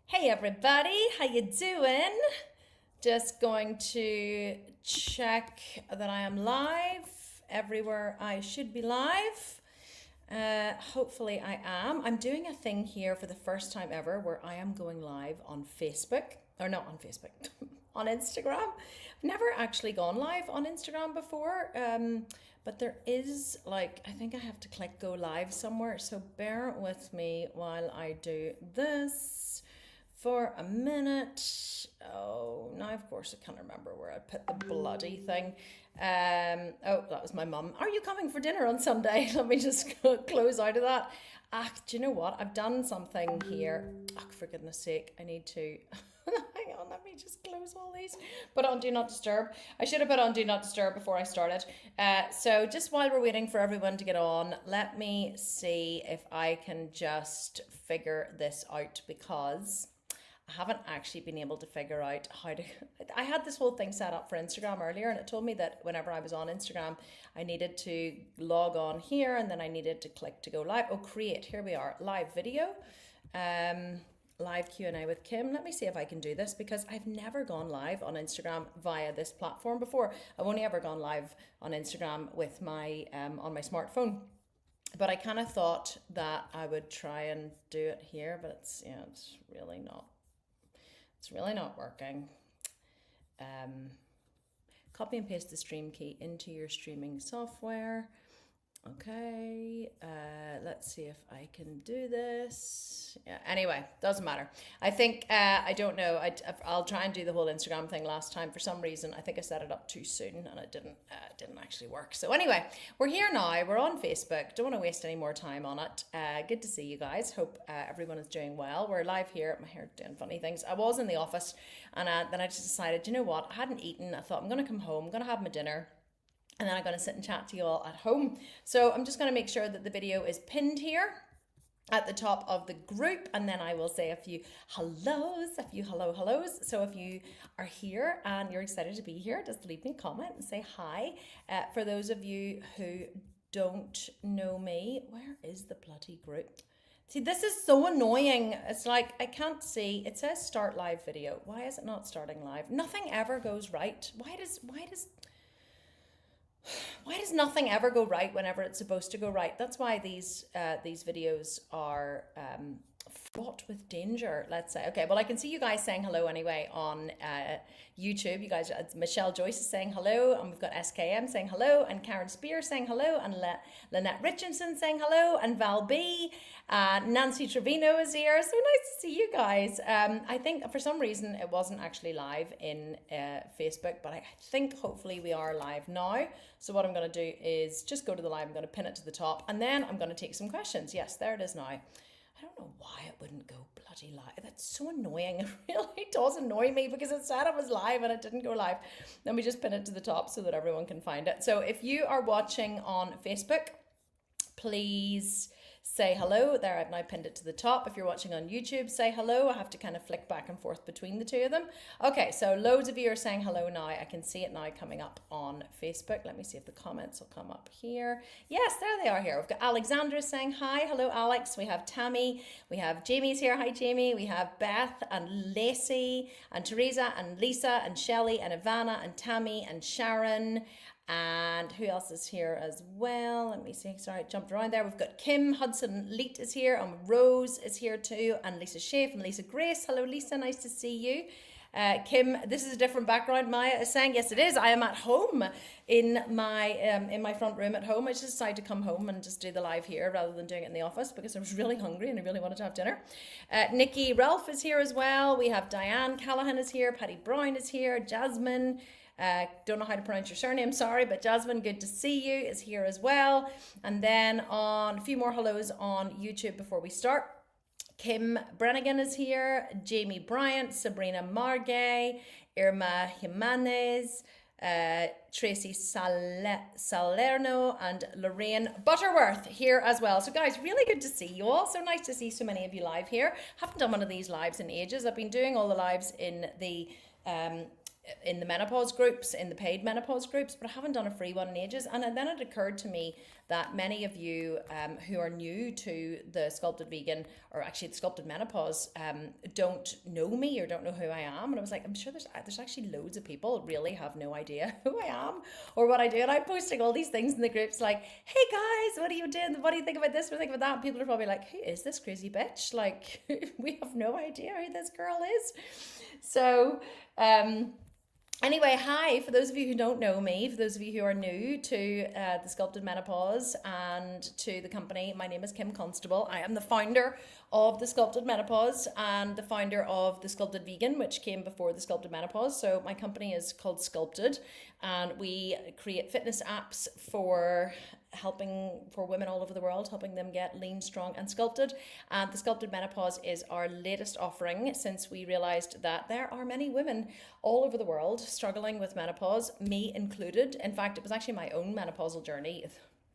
Hey everybody, how you doing? Just going to check that I am live everywhere I should be live. Hopefully I am. I'm doing a thing here for the first time ever where I am going live on Facebook, or not on Facebook, on Instagram. I've never actually gone live on Instagram before, but there is I think I have to click go live somewhere. So bear with me while I do this for a minute. Oh, now of course I can't remember where I put the bloody thing. Oh, that was my mum. Are you coming for dinner on Sunday? Let me just close out of that. Do you know what? I've done something here. For goodness sake, I need to. Hang on, let me just close all these. Put on Do Not Disturb. I should have put on Do Not Disturb before I started. So just while we're waiting for everyone to get on, let me see if I can just figure this out, because I haven't actually been able to figure out how to. I had this whole thing set up for Instagram earlier, and it told me that whenever I was on Instagram, I needed to log on here, and then I needed to click to go live. Oh, create. Here we are, live video, live Q&A with Kim. Let me see if I can do this, because I've never gone live on Instagram via this platform before. I've only ever gone live on Instagram with my on my smartphone. But I kind of thought that I would try and do it here, but it's really not. It's really not working. Copy and paste the stream key into your streaming software. Okay, let's see if I can do this. Yeah, anyway, doesn't matter. I think, I don't know, I'll try and do the whole Instagram thing last time. For some reason, I think I set it up too soon and it didn't actually work. So anyway, we're here now, we're on Facebook. Don't want to waste any more time on it. Good to see you guys. Hope everyone is doing well. We're live here, my hair doing funny things. I was in the office, and then I just decided, you know what, I hadn't eaten. I thought I'm going to come home, I'm going to have my dinner, and then I'm going to sit and chat to you all at home. So I'm just going to make sure that the video is pinned here at the top of the group, and then I will say a few hellos, hellos. So if you are here and you're excited to be here, just leave me a comment and say hi. For those of you who don't know me, where is the bloody group? See, this is so annoying. It's like I can't see. It says start live video. Why is it not starting live? Nothing ever goes right. Why does nothing ever go right whenever it's supposed to go right? That's why these videos are fraught with danger, let's say. Okay, well, I can see you guys saying hello anyway on YouTube. You guys, Michelle Joyce is saying hello, and we've got SKM saying hello, and Karen Spear saying hello, and Lynette Richardson saying hello, and Val B. Nancy Trevino is here. So nice to see you guys. I think for some reason it wasn't actually live in Facebook, but I think hopefully we are live now. So what I'm going to do is just go to the live. I'm going to pin it to the top, and then I'm going to take some questions. Yes, there it is now. I don't know why it wouldn't go bloody live. That's so annoying. It really does annoy me, because it said it was live and it didn't go live. Let me just pin it to the top so that everyone can find it. So if you are watching on Facebook, please say hello. There, I've now pinned it to the top. If you're watching on YouTube, say hello. I have to kind of flick back and forth between the two of them. Okay, so loads of you are saying hello now. I can see it now coming up on Facebook. Let me see if the comments will come up here. Yes, there they are here. We've got Alexandra saying hi. Hello, Alex. We have Tammy. We have Jamie's here. Hi, Jamie. We have Beth and Lacey and Teresa and Lisa and Shelley and Ivana and Tammy and Sharon. And who else is here as well? Let me see. Sorry, I jumped around there. We've got Kim Hudson Leet is here, and Rose is here too, and Lisa Schaaf and Lisa Grace. Hello, Lisa. Nice to see you. Kim, this is a different background. Maya is saying, yes, it is. I am at home in my front room at home. I just decided to come home and just do the live here rather than doing it in the office, because I was really hungry and I really wanted to have dinner. Nikki Ralph is here as well. We have Diane Callahan is here. Patty Brown is here. Jasmine. Don't know how to pronounce your surname, sorry, but Jasmine, good to see you, is here as well. And then on a few more hellos on YouTube before we start. Kim Brannigan is here, Jamie Bryant, Sabrina Margay, Irma Jimenez, Tracy Salerno, and Lorraine Butterworth here as well. So guys, really good to see you all. So nice to see so many of you live here. Haven't done one of these lives in ages. I've been doing all the lives in the menopause groups, in the paid menopause groups, but I haven't done a free one in ages. And then it occurred to me that many of you who are new to the Sculpted Vegan, or actually the Sculpted Menopause, don't know me or don't know who I am. And I was like, I'm sure there's actually loads of people who really have no idea who I am or what I do. And I'm posting all these things in the groups like, hey guys, what are you doing? What do you think about this? What do you think about that? And people are probably like, who is this crazy bitch? Like, we have no idea who this girl is. So, anyway, hi, for those of you who don't know me, for those of you who are new to the Sculpted Menopause and to the company, my name is Kim Constable. I am the founder of the Sculpted Menopause and the founder of the Sculpted Vegan, which came before the Sculpted Menopause. So my company is called Sculpted, and we create fitness apps for women all over the world, helping them get lean, strong and sculpted. And the Sculpted Menopause is our latest offering, since we realized that there are many women all over the world struggling with menopause, me included. In fact, it was actually my own menopausal journey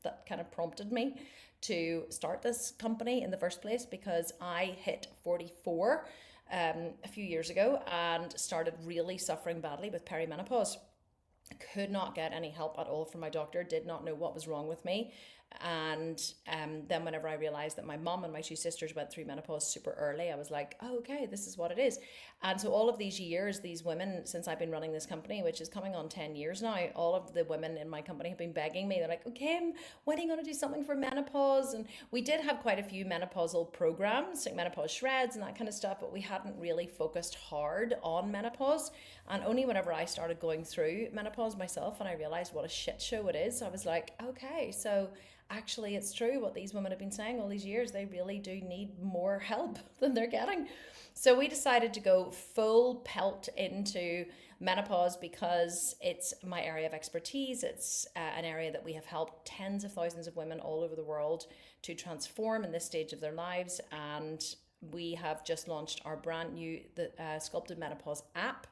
that kind of prompted me to start this company in the first place, because I hit 44 a few years ago and started really suffering badly with perimenopause. Could not get any help at all from my doctor, did not know what was wrong with me. And then whenever I realized that my mom and my two sisters went through menopause super early, I was like, oh, okay, this is what it is. And so all of these years, these women, since I've been running this company, which is coming on 10 years now, all of the women in my company have been begging me. They're like, okay, when are you going to do something for menopause? And we did have quite a few menopausal programs, like menopause shreds and that kind of stuff, but we hadn't really focused hard on menopause. And only whenever I started going through menopause myself and I realized what a shit show it is, I was like, okay, so actually it's true what these women have been saying all these years. They really do need more help than they're getting. So we decided to go full pelt into menopause because it's my area of expertise. It's an area that we have helped tens of thousands of women all over the world to transform in this stage of their lives. And we have just launched our brand new Sculpted Menopause app,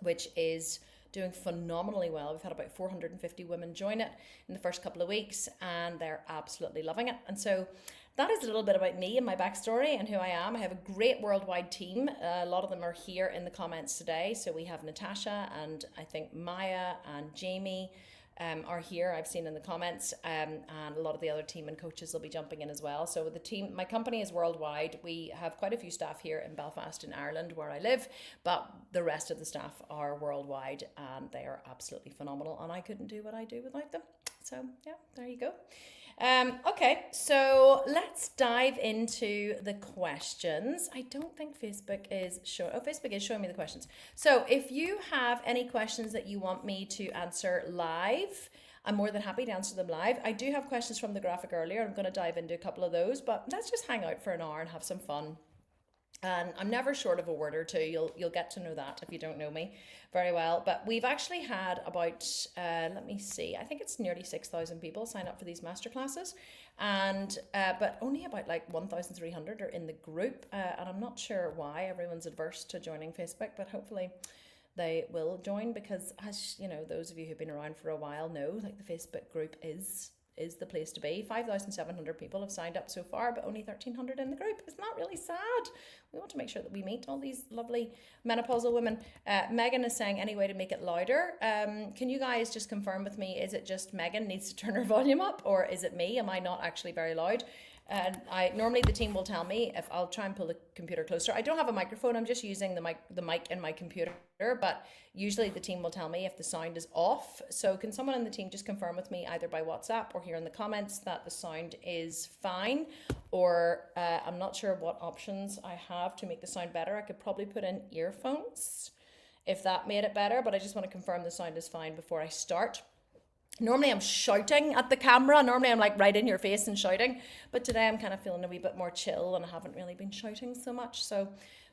which is doing phenomenally well. We've had about 450 women join it in the first couple of weeks, and they're absolutely loving it. And so that is a little bit about me and my backstory and who I am. I have a great worldwide team. A lot of them are here in the comments today. So we have Natasha, and I think Maya and Jamie are here, I've seen in the comments, and a lot of the other team and coaches will be jumping in as well. So the team, my company is worldwide. We have quite a few staff here in Belfast in Ireland where I live, but the rest of the staff are worldwide, and they are absolutely phenomenal, and I couldn't do what I do without them. So yeah, there you go. Okay, so let's dive into the questions. I don't think Facebook is showing. Oh, Facebook is showing me the questions. So if you have any questions that you want me to answer live, I'm more than happy to answer them live. I do have questions from the graphic earlier. I'm going to dive into a couple of those, but let's just hang out for an hour and have some fun. And I'm never short of a word or two. You'll get to know that if you don't know me very well. But we've actually had about, let me see, I think it's nearly 6,000 people sign up for these masterclasses. And but only about like 1,300 are in the group. And I'm not sure why everyone's adverse to joining Facebook, but hopefully they will join, because as you know, those of you who've been around for a while know, like, the Facebook group is the place to be. 5,700 people have signed up so far, but only 1,300 in the group. Isn't that really sad? We want to make sure that we meet all these lovely menopausal women. Megan is saying, any way to make it louder? Can you guys just confirm with me, is it just Megan needs to turn her volume up, or is it me? Am I not actually very loud? And normally the team will tell me if I'll try and pull the computer closer. I don't have a microphone. I'm just using the mic in my computer, but usually the team will tell me if the sound is off. So can someone in the team just confirm with me, either by WhatsApp or here in the comments, that the sound is fine? Or I'm not sure what options I have to make the sound better. I could probably put in earphones if that made it better, but I just want to confirm the sound is fine before I start. Normally I'm shouting at the camera. Normally I'm like right in your face and shouting. But today I'm kind of feeling a wee bit more chill, and I haven't really been shouting so much. So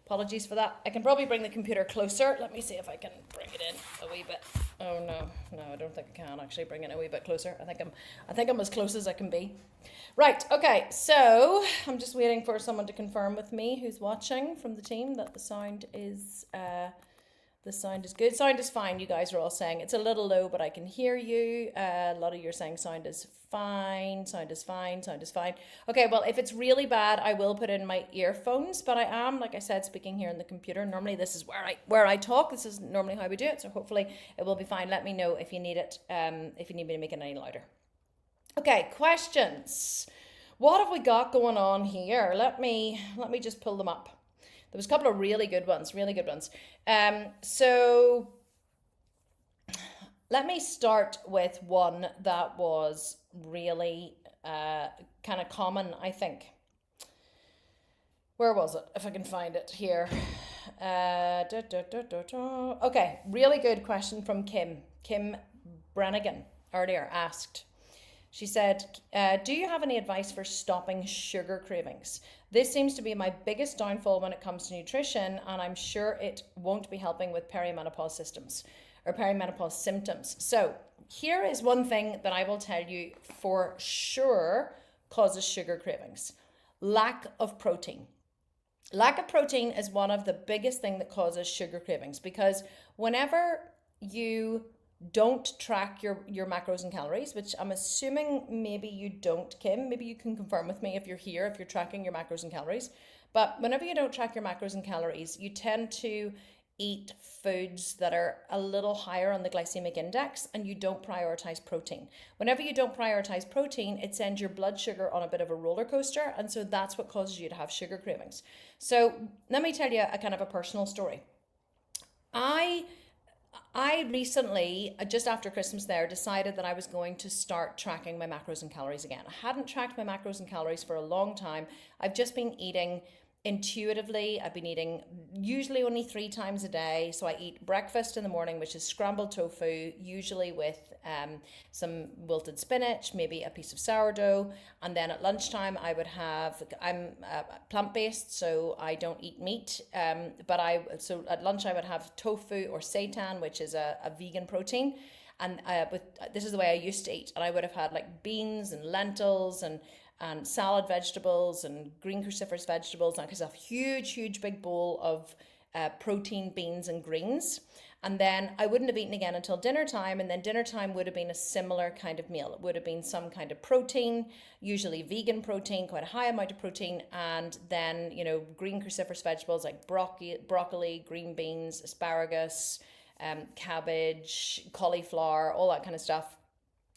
apologies for that. I can probably bring the computer closer. Let me see if I can bring it in a wee bit. Oh no, I don't think I can actually bring it a wee bit closer. I think I'm as close as I can be. Right, okay, so I'm just waiting for someone to confirm with me who's watching from the team that the sound is good. Sound is fine, you guys are all saying. It's a little low, but I can hear you. A lot of you are saying sound is fine, sound is fine, sound is fine. Okay, well, if it's really bad, I will put in my earphones, but I am, like I said, speaking here on the computer. Normally this is where I talk. This is normally how we do it, so hopefully it will be fine. Let me know if you need it, if you need me to make it any louder. Okay, questions. What have we got going on here? Let me just pull them up. There was a couple of really good ones, really good ones. So let me start with one that was really kind of common, I think. Where was it? If I can find it here. Okay, really good question from Kim. Kim Brannigan earlier asked. She said, do you have any advice for stopping sugar cravings? This seems to be my biggest downfall when it comes to nutrition, and I'm sure it won't be helping with perimenopause symptoms. So here is one thing that I will tell you for sure causes sugar cravings. Lack of protein. Lack of protein is one of the biggest thing that causes sugar cravings, because whenever you don't track your macros and calories, which I'm assuming maybe you don't, Kim, maybe you can confirm with me if you're here, if you're tracking your macros and calories. But whenever you don't track your macros and calories, you tend to eat foods that are a little higher on the glycemic index, and you don't prioritize protein. Whenever you don't prioritize protein, it sends your blood sugar on a bit of a roller coaster, and so that's what causes you to have sugar cravings. So let me tell you a kind of a personal story. I recently, just after Christmas there, decided that I was going to start tracking my macros and calories again. I hadn't tracked my macros and calories for a long time. I've just been eating intuitively. I've been eating usually only 3 times a day. So I eat breakfast in the morning, which is scrambled tofu, usually with some wilted spinach, maybe a piece of sourdough. And then at lunchtime, I would have, I'm plant-based, so I don't eat meat. So at lunch, I would have tofu or seitan, which is a vegan protein. And this is the way I used to eat. And I would have had like beans and lentils and salad vegetables and green cruciferous vegetables, and I could have a huge big bowl of protein, beans and greens. And then I wouldn't have eaten again until dinner time, and then dinner time would have been a similar kind of meal. It would have been some kind of protein, usually vegan protein, quite a high amount of protein, and then, green cruciferous vegetables like broccoli, green beans, asparagus, cabbage, cauliflower, all that kind of stuff.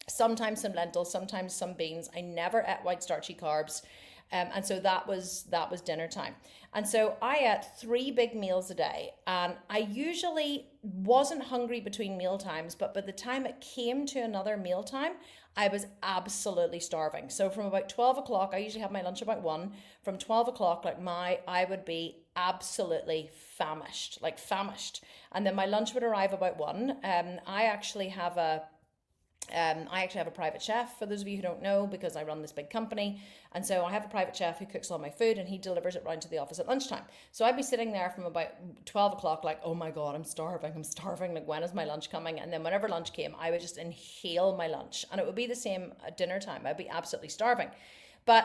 Sometimes some lentils, sometimes some beans. I never ate white starchy carbs. And so that was dinner time. And so I ate 3 big meals a day, and I usually wasn't hungry between meal times, but by the time it came to another meal time, I was absolutely starving. So from about 12 o'clock, I usually have my lunch about 1. From 12 o'clock, I would be absolutely famished. And then my lunch would arrive about 1. I actually have a private chef, for those of you who don't know, because I run this big company. And so I have a private chef who cooks all my food, and he delivers it round to the office at lunchtime. So I'd be sitting there from about 12 o'clock like, oh my God, I'm starving. Like, when is my lunch coming? And then whenever lunch came, I would just inhale my lunch. And it would be the same at dinner time. I'd be absolutely starving. So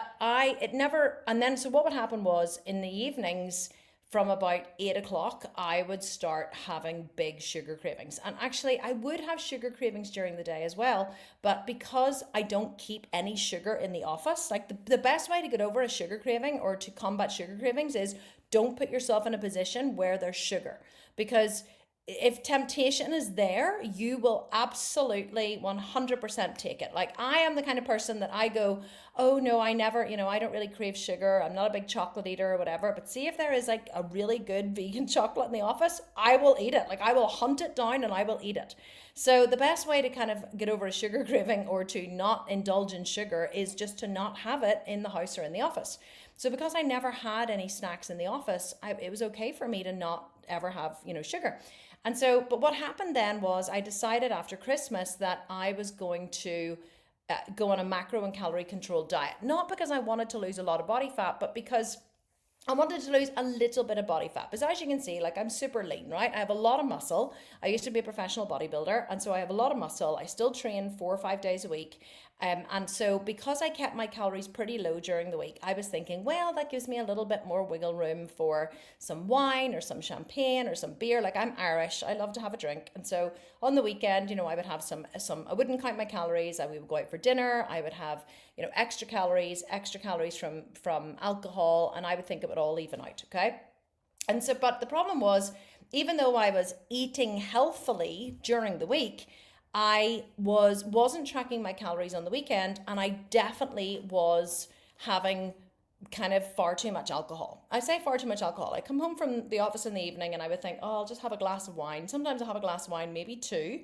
what would happen was in the evenings, from about 8 o'clock, I would start having big sugar cravings. And actually, I would have sugar cravings during the day as well. But because I don't keep any sugar in the office, like the best way to get over a sugar craving or to combat sugar cravings is don't put yourself in a position where there's sugar. Because if temptation is there, you will absolutely 100% take it. Like, I am the kind of person that I go, oh no, I never, I don't really crave sugar. I'm not a big chocolate eater or whatever. But see, if there is like a really good vegan chocolate in the office, I will eat it. Like, I will hunt it down and I will eat it. So the best way to kind of get over a sugar craving or to not indulge in sugar is just to not have it in the house or in the office. So because I never had any snacks in the office, it was okay for me to not ever have, sugar. And so, but what happened then was I decided after Christmas that I was going to go on a macro and calorie controlled diet. Not because I wanted to lose a lot of body fat, but because I wanted to lose a little bit of body fat. Because as you can see, like, I'm super lean, right? I have a lot of muscle. I used to be a professional bodybuilder, and so I have a lot of muscle. I still train 4 or 5 days a week. And so because I kept my calories pretty low during the week, I was thinking, well, that gives me a little bit more wiggle room for some wine or some champagne or some beer. Like, I'm Irish, I love to have a drink. And so on the weekend, I would have some, I wouldn't count my calories. We would go out for dinner. I would have, extra calories from alcohol, and I would think it would all even out, okay? And so, but the problem was, even though I was eating healthfully during the week, I wasn't tracking my calories on the weekend, and I definitely was having kind of far too much alcohol. I say far too much alcohol. I come home from the office in the evening and I would think, oh, I'll just have a glass of wine. Sometimes I'll have a glass of wine, maybe two,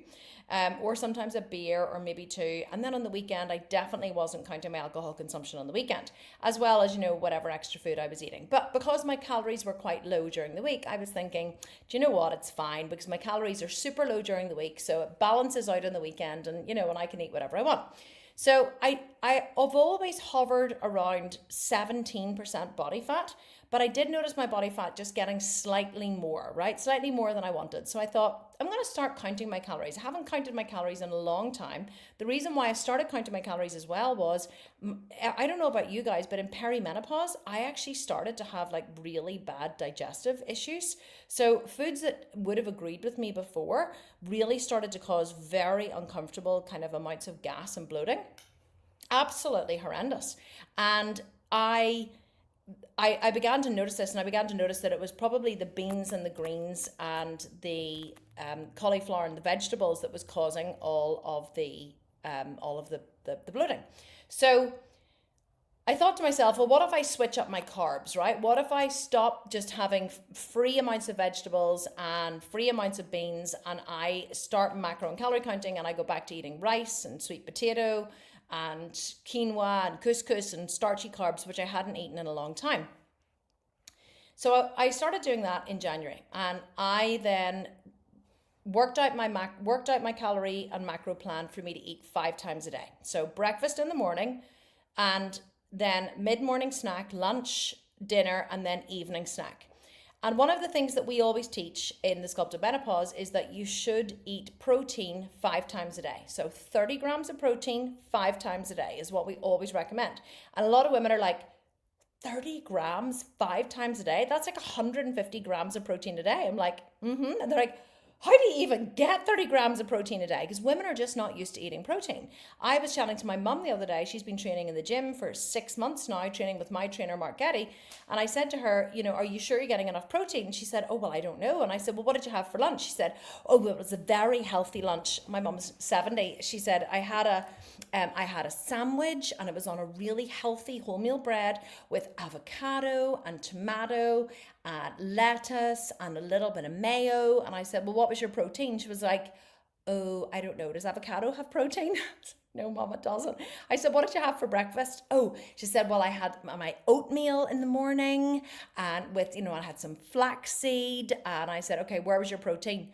or sometimes a beer or maybe two. And then on the weekend, I definitely wasn't counting my alcohol consumption on the weekend, as well as, whatever extra food I was eating. But because my calories were quite low during the week, I was thinking, do you know what? It's fine because my calories are super low during the week. So it balances out on the weekend and, and I can eat whatever I want. So I've always hovered around 17% body fat, but I did notice my body fat just getting slightly more, right? Slightly more than I wanted. So I thought, I'm going to start counting my calories. I haven't counted my calories in a long time. The reason why I started counting my calories as well was, I don't know about you guys, but in perimenopause, I actually started to have like really bad digestive issues. So foods that would have agreed with me before really started to cause very uncomfortable kind of amounts of gas and bloating. Absolutely horrendous. And I began to notice this, and I began to notice that it was probably the beans and the greens and the cauliflower and the vegetables that was causing all of the bloating. So I thought to myself, well, what if I switch up my carbs, right? What if I stop just having free amounts of vegetables and free amounts of beans, and I start macro and calorie counting, and I go back to eating rice and sweet potato and quinoa and couscous and starchy carbs, which I hadn't eaten in a long time. So I started doing that in January, and I then worked out my calorie and macro plan for me to eat 5 times a day. So breakfast in the morning, and then mid-morning snack, lunch, dinner, and then evening snack. And one of the things that we always teach in the Sculpted Menopause is that you should eat protein 5 times a day. So 30 grams of protein 5 times a day is what we always recommend. And a lot of women are like, 30 grams 5 times a day? That's like 150 grams of protein a day. I'm like, And they're like, how do you even get 30 grams of protein a day? Because women are just not used to eating protein. I was chatting to my mum the other day. She's been training in the gym for 6 months now, training with my trainer, Mark Getty. And I said to her, are you sure you're getting enough protein? And she said, oh, well, I don't know. And I said, well, what did you have for lunch? She said, oh, well, it was a very healthy lunch. My mum's 70. She said, I had a sandwich, and it was on a really healthy wholemeal bread with avocado and tomato and lettuce and a little bit of mayo. And I said, well, what was your protein? She was like, oh, I don't know. Does avocado have protein? No, Mom, it doesn't. I said, what did you have for breakfast? Oh, she said, well, I had my oatmeal in the morning and with, I had some flaxseed. And I said, okay, where was your protein?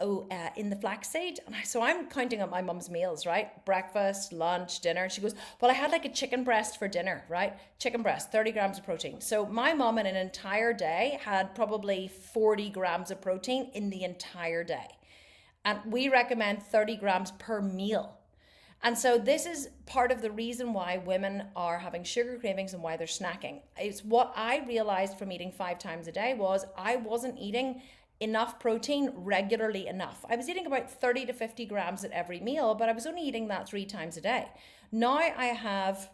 Oh, in the flaxseed. And so I'm counting up my mum's meals, right? Breakfast, lunch, dinner. She goes, well, I had like a chicken breast for dinner, right? Chicken breast, 30 grams of protein. So my mum in an entire day had probably 40 grams of protein in the entire day. And we recommend 30 grams per meal. And so this is part of the reason why women are having sugar cravings and why they're snacking. It's what I realized from eating 5 times a day was I wasn't eating enough protein regularly enough. I was eating about 30 to 50 grams at every meal, but I was only eating that 3 times a day. Now I have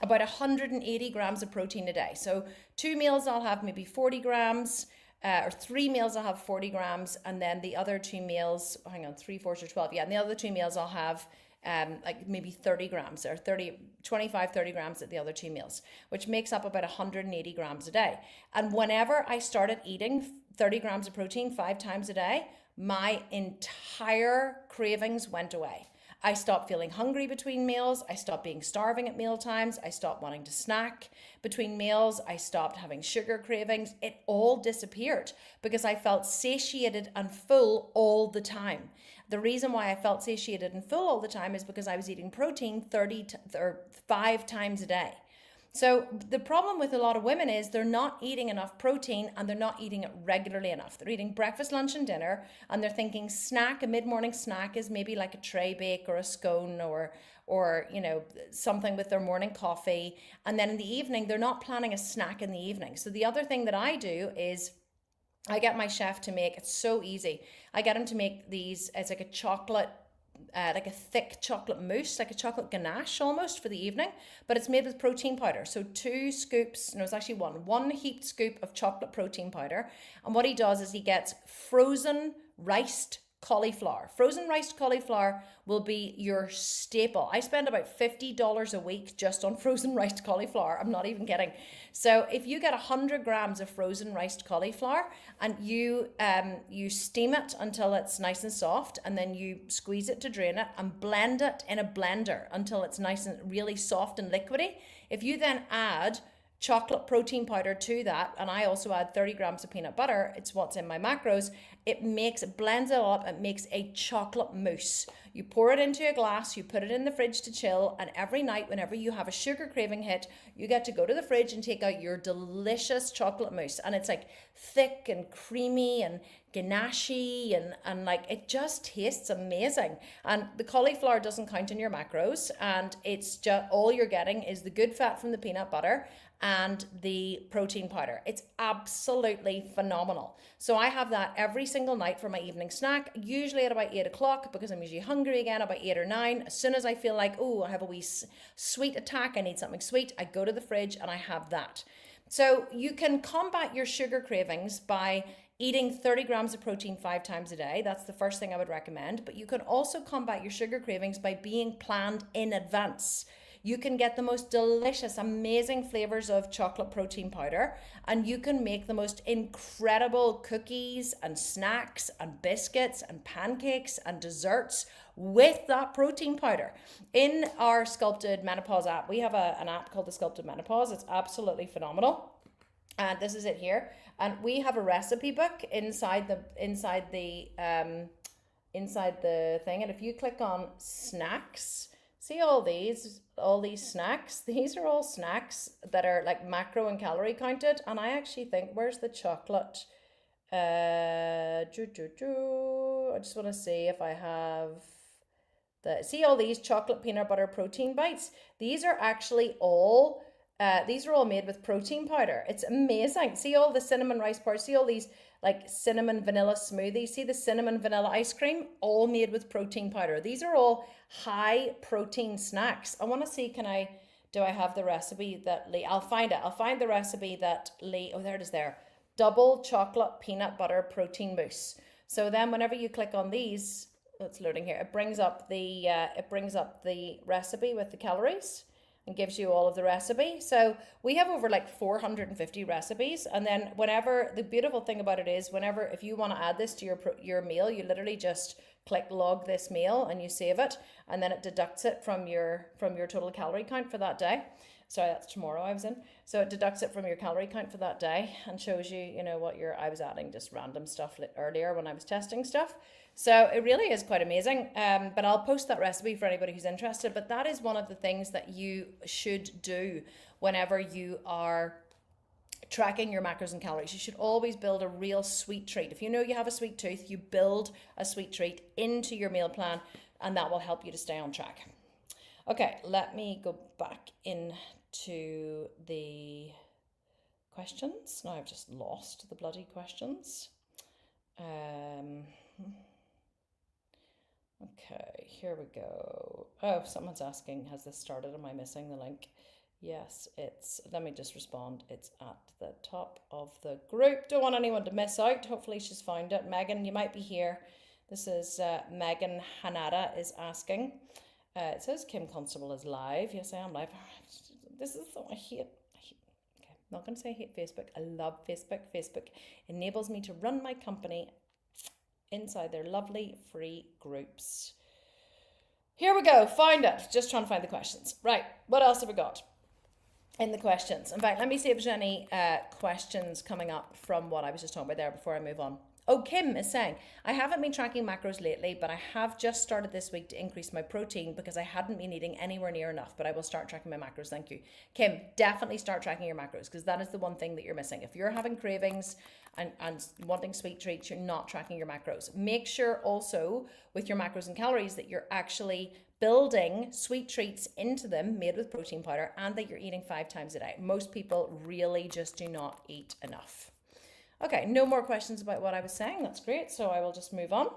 about 180 grams of protein a day. So 2 meals I'll have maybe 40 grams, or 3 meals I'll have 40 grams, and then the other 2 meals, 3, 4, or 12. Yeah, and the other 2 meals I'll have like maybe 30 grams or 25, 30 grams at the other 2 meals, which makes up about 180 grams a day. And whenever I started eating 30 grams of protein 5 times a day, my entire cravings went away. I stopped feeling hungry between meals. I stopped being starving at meal times. I stopped wanting to snack between meals. I stopped having sugar cravings. It all disappeared because I felt satiated and full all the time. The reason why I felt satiated and full all the time is because I was eating protein 5 times a day. So the problem with a lot of women is they're not eating enough protein and they're not eating it regularly enough. They're eating breakfast, lunch, and dinner, and they're thinking a mid-morning snack is maybe like a tray bake or a scone or something with their morning coffee. And then in the evening, they're not planning a snack in the evening. So the other thing that I do is I get my chef to make, it's so easy. I get him to make these, it's like a chocolate, like a thick chocolate mousse, like a chocolate ganache almost for the evening, but it's made with protein powder. So 2 scoops, no, it's actually one heaped scoop of chocolate protein powder. And what he does is he gets frozen riced cauliflower. Frozen riced cauliflower will be your staple. I spend about $50 a week just on frozen riced cauliflower. I'm not even kidding. So if you get 100 grams of frozen riced cauliflower and you steam it until it's nice and soft, and then you squeeze it to drain it and blend it in a blender until it's nice and really soft and liquidy. If you then add chocolate protein powder to that, and I also add 30 grams of peanut butter, it's what's in my macros, it blends it up, it makes a chocolate mousse. You pour it into a glass, you put it in the fridge to chill, and every night whenever you have a sugar craving hit, you get to go to the fridge and take out your delicious chocolate mousse, and it's like thick and creamy and ganache and like it just tastes amazing. And the cauliflower doesn't count in your macros, and it's just all you're getting is the good fat from the peanut butter and the protein powder. It's absolutely phenomenal. So I have that every single night for my evening snack, usually at about 8 o'clock, because I'm usually hungry again about 8 or 9. As soon as I feel like, oh, I have a wee sweet attack, I need something sweet, I go to the fridge and I have that. So you can combat your sugar cravings by eating 30 grams of protein 5 times a day. That's the first thing I would recommend. But you can also combat your sugar cravings by being planned in advance. You can get the most delicious, amazing flavors of chocolate protein powder, and you can make the most incredible cookies and snacks and biscuits and pancakes and desserts with that protein powder. In our Sculpted Menopause app, we have an app called the Sculpted Menopause. It's absolutely phenomenal. And this is it here. And we have a recipe book inside the thing. And if you click on snacks, see all these snacks? These are all snacks that are like macro and calorie counted. And I actually think, where's the chocolate? I just want to see if I have see all these chocolate peanut butter protein bites. These are actually all made with protein powder. It's amazing. See all the cinnamon rice bars. See all these like cinnamon vanilla smoothies. See the cinnamon vanilla ice cream, all made with protein powder. These are all high protein snacks. I want to see, do I have the recipe that Lee, I'll find it. I'll find the recipe that Lee, oh, there it is there. Double chocolate peanut butter protein mousse. So then whenever you click on these, it's loading here, it brings up the recipe with the calories and gives you all of the recipe. So we have over like 450 recipes. And then whenever, the beautiful thing about it is whenever, if you want to add this to your meal, you literally just click log this meal and you save it. And then it deducts it from your total calorie count for that day. Sorry, that's tomorrow I was in. So it deducts it from your calorie count for that day and shows you, what I was adding just random stuff earlier when I was testing stuff. So it really is quite amazing. But I'll post that recipe for anybody who's interested. But that is one of the things that you should do whenever you are tracking your macros and calories. You should always build a real sweet treat. If you know you have a sweet tooth, you build a sweet treat into your meal plan, and that will help you to stay on track. Okay, let me go back into the questions. Now I've just lost the bloody questions. Okay, here we go. Oh, someone's asking, has this started? Am I missing the link? Yes, let me just respond. It's at the top of the group. Don't want anyone to miss out. Hopefully she's found it. Megan, you might be here. This is Megan Hanada is asking. It says Kim Constable is live. Yes, I am live. This is I hate. Okay, I'm not going to say I hate Facebook. I love Facebook. Facebook enables me to run my company inside their lovely free groups. Here we go. Find it. Just trying to find the questions. Right. What else have we got in the questions? In fact, let me see if there's any questions coming up from what I was just talking about there before I move on. Oh, Kim is saying, I haven't been tracking macros lately, but I have just started this week to increase my protein because I hadn't been eating anywhere near enough, but I will start tracking my macros. Thank you. Kim, definitely start tracking your macros because that is the one thing that you're missing. If you're having cravings and wanting sweet treats, you're not tracking your macros. Make sure also with your macros and calories that you're actually building sweet treats into them made with protein powder and that you're eating 5 times a day. Most people really just do not eat enough. Okay, no more questions about what I was saying. That's great. So I will just move on.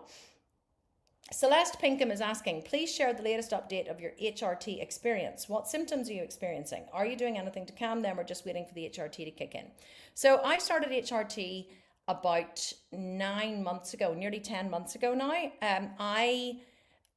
Celeste Pinkham is asking, please share the latest update of your HRT experience. What symptoms are you experiencing? Are you doing anything to calm them or just waiting for the HRT to kick in? So I started HRT about 9 months ago, nearly 10 months ago now,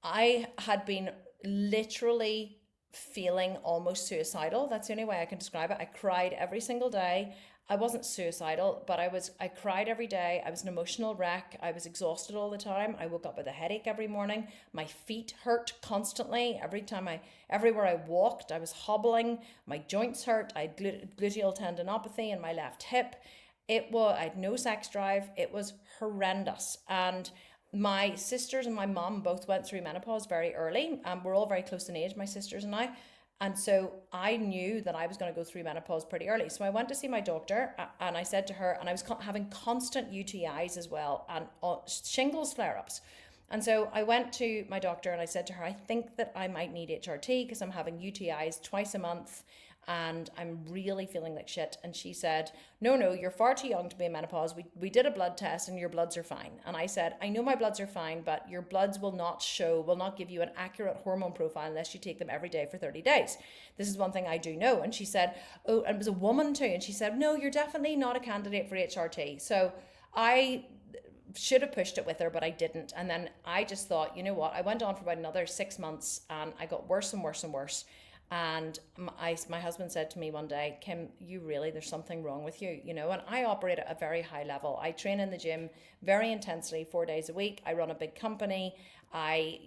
I had been literally feeling almost suicidal. That's the only way I can describe it. I cried every single day. I wasn't suicidal, but I cried every day. I was an emotional wreck. I was exhausted all the time. I woke up with a headache every morning. My feet hurt constantly. Everywhere I walked, I was hobbling. My joints hurt. I had gluteal tendinopathy in my left hip. I had no sex drive. It was horrendous. And my sisters and my mum both went through menopause very early. We're all very close in age, my sisters and I. And so I knew that I was going to go through menopause pretty early. So I went to see my doctor and I said to her, and I was having constant UTIs as well and shingles flare ups. And so I went to my doctor and I said to her, I think that I might need HRT because I'm having UTIs twice a month and I'm really feeling like shit. And she said, no, you're far too young to be in menopause. We did a blood test and your bloods are fine. And I said, I know my bloods are fine, but your bloods will not give you an accurate hormone profile unless you take them every day for 30 days. This is one thing I do know. And she said, oh, and it was a woman too. And she said, no, you're definitely not a candidate for HRT. So I should have pushed it with her, but I didn't. And then I just thought, you know what? I went on for about another 6 months and I got worse and worse and worse. And my husband said to me one day, Kim, there's something wrong with you, and I operate at a very high level. I train in the gym very intensely 4 days a week. I run a big company. I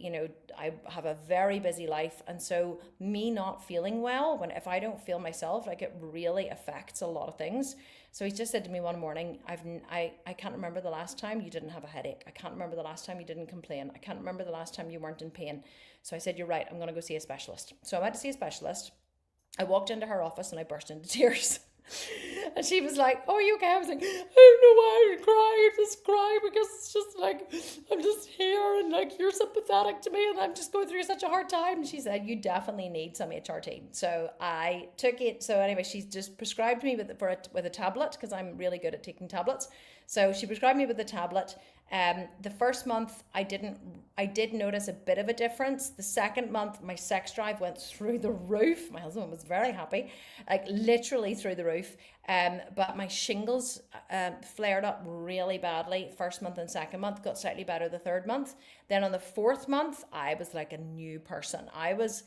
have a very busy life. And so me not feeling well, if I don't feel myself, like it really affects a lot of things. So he just said to me one morning, I can't remember the last time you didn't have a headache. I can't remember the last time you didn't complain. I can't remember the last time you weren't in pain. So I said, you're right, I'm going to go see a specialist. So I went to see a specialist. I walked into her office and I burst into tears. And she was like, oh, are you okay? I was like, I don't know why I cry. I just cry because it's just like, I'm just here and like, you're sympathetic to me and I'm just going through such a hard time. And she said, you definitely need some HRT. So I took it. So anyway, she just prescribed me with a tablet because I'm really good at taking tablets. So she prescribed me with a tablet. The first month I did notice a bit of a difference. The second month my sex drive went through the roof. My husband was very happy, like literally through the roof. But my shingles flared up really badly. First month and second month, got slightly better the third month. Then on the fourth month, I was like a new person. I was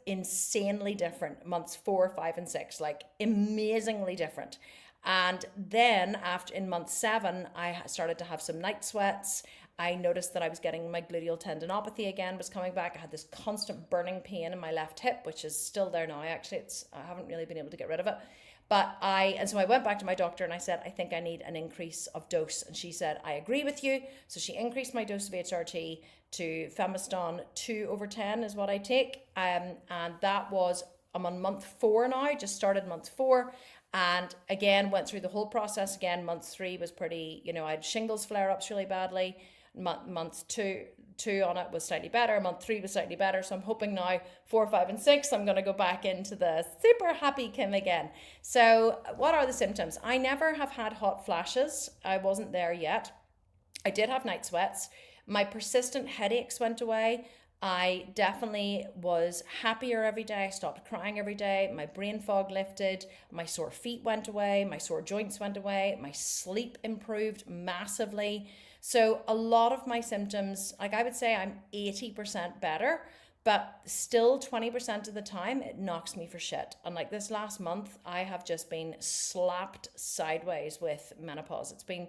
insanely different. Months 4, 5, and 6, like amazingly different. And then in month 7, I started to have some night sweats. I noticed that I was getting my gluteal tendinopathy again was coming back. I had this constant burning pain in my left hip, which is still there now. Actually, I haven't really been able to get rid of it. And so I went back to my doctor and I said, I think I need an increase of dose. And she said, I agree with you. So she increased my dose of HRT to Femiston 2/10 is what I take. And that was, I'm on month 4 now, just started month 4. And again, went through the whole process again. Month 3 was pretty, I had shingles flare-ups really badly. Month two on it was slightly better. Month 3 was slightly better. So I'm hoping now 4, 5, and 6, I'm going to go back into the super happy Kim again. So what are the symptoms? I never have had hot flashes. I wasn't there yet. I did have night sweats. My persistent headaches went away. I definitely was happier every day. I stopped crying every day. My brain fog lifted. My sore feet went away. My sore joints went away. My sleep improved massively. So a lot of my symptoms, like I would say I'm 80% better, but still 20% of the time it knocks me for shit. And like this last month, I have just been slapped sideways with menopause. It's been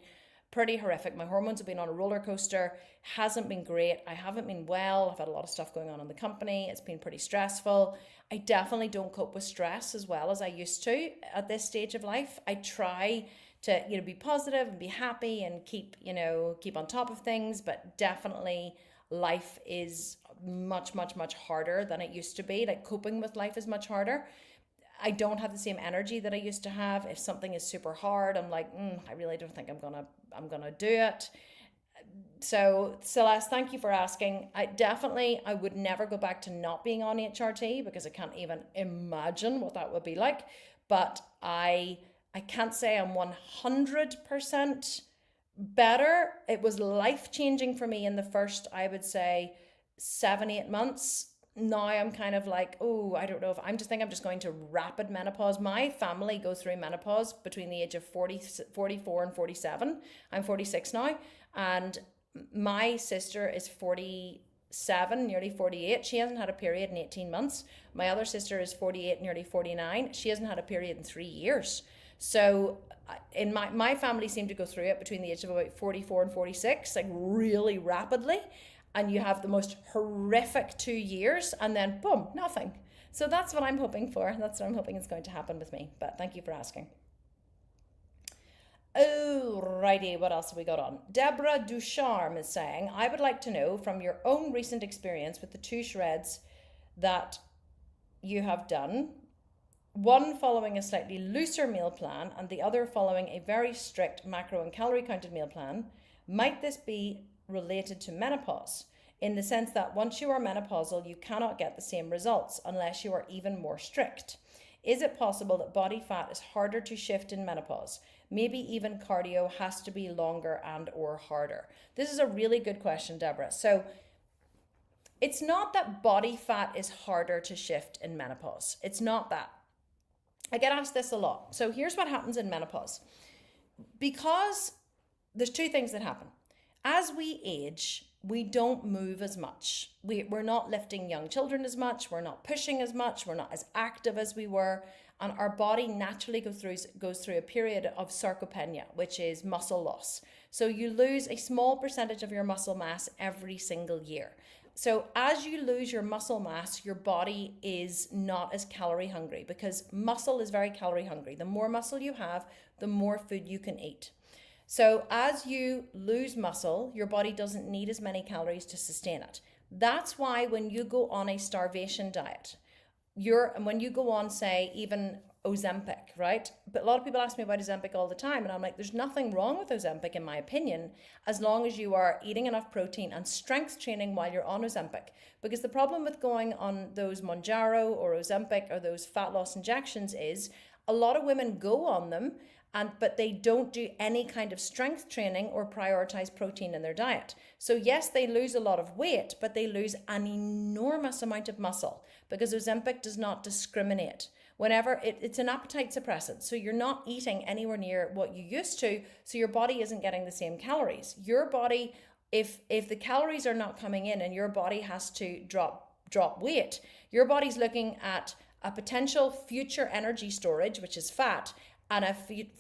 pretty horrific. My hormones have been on a roller coaster. Hasn't been great. I haven't been well. I've had a lot of stuff going on in the company. It's been pretty stressful. I definitely don't cope with stress as well as I used to at this stage of life. I try to, be positive and be happy and keep on top of things, but definitely life is much, much, much harder than it used to be. Like coping with life is much harder. I don't have the same energy that I used to have. If something is super hard, I'm like, I really don't think I'm gonna do it. So Celeste, thank you for asking. I would never go back to not being on HRT because I can't even imagine what that would be like. But I can't say I'm 100% better. It was life changing for me in the first, I would say, 7-8 months. now I'm kind of like, oh, I don't know if I'm just going to rapid menopause. My family go through menopause between the age of 40, 44 and 47. I'm 46 now. And my sister is 47, nearly 48. She hasn't had a period in 18 months. My other sister is 48, nearly 49. She hasn't had a period in 3 years. So in my family seem to go through it between the age of about 44 and 46, like really rapidly. And you have the most horrific 2 years and then boom, nothing. So that's what I'm hoping for. That's what I'm hoping is going to happen with me. But thank you for asking. Alrighty, what else have we got on? Deborah Ducharme is saying, I would like to know from your own recent experience with the two shreds that you have done, one following a slightly looser meal plan and the other following a very strict macro and calorie counted meal plan, might this be related to menopause, in the sense that once you are menopausal, you cannot get the same results unless you are even more strict? Is it possible that body fat is harder to shift in menopause? Maybe even cardio has to be longer and or harder. This is a really good question, Deborah. So it's not that body fat is harder to shift in menopause. It's not that. I get asked this a lot. So here's what happens in menopause. Because there's two things that happen. As we age, we don't move as much. We're not lifting young children as much. We're not pushing as much. We're not as active as we were. And our body naturally goes through a period of sarcopenia, which is muscle loss. So you lose a small percentage of your muscle mass every single year. So as you lose your muscle mass, your body is not as calorie hungry, because muscle is very calorie hungry. The more muscle you have, the more food you can eat. So as you lose muscle, your body doesn't need as many calories to sustain it. That's why when you go on a starvation diet, when you go on, say, even Ozempic, right? But a lot of people ask me about Ozempic all the time, and I'm like, there's nothing wrong with Ozempic, in my opinion, as long as you are eating enough protein and strength training while you're on Ozempic. Because the problem with going on those Mounjaro or Ozempic or those fat loss injections is a lot of women go on them, but they don't do any kind of strength training or prioritize protein in their diet. So yes, they lose a lot of weight, but they lose an enormous amount of muscle, because Ozempic does not discriminate. Whenever it's an appetite suppressant, so you're not eating anywhere near what you used to, so your body isn't getting the same calories. Your body, if the calories are not coming in and your body has to drop weight, your body's looking at a potential future energy storage, which is fat, and a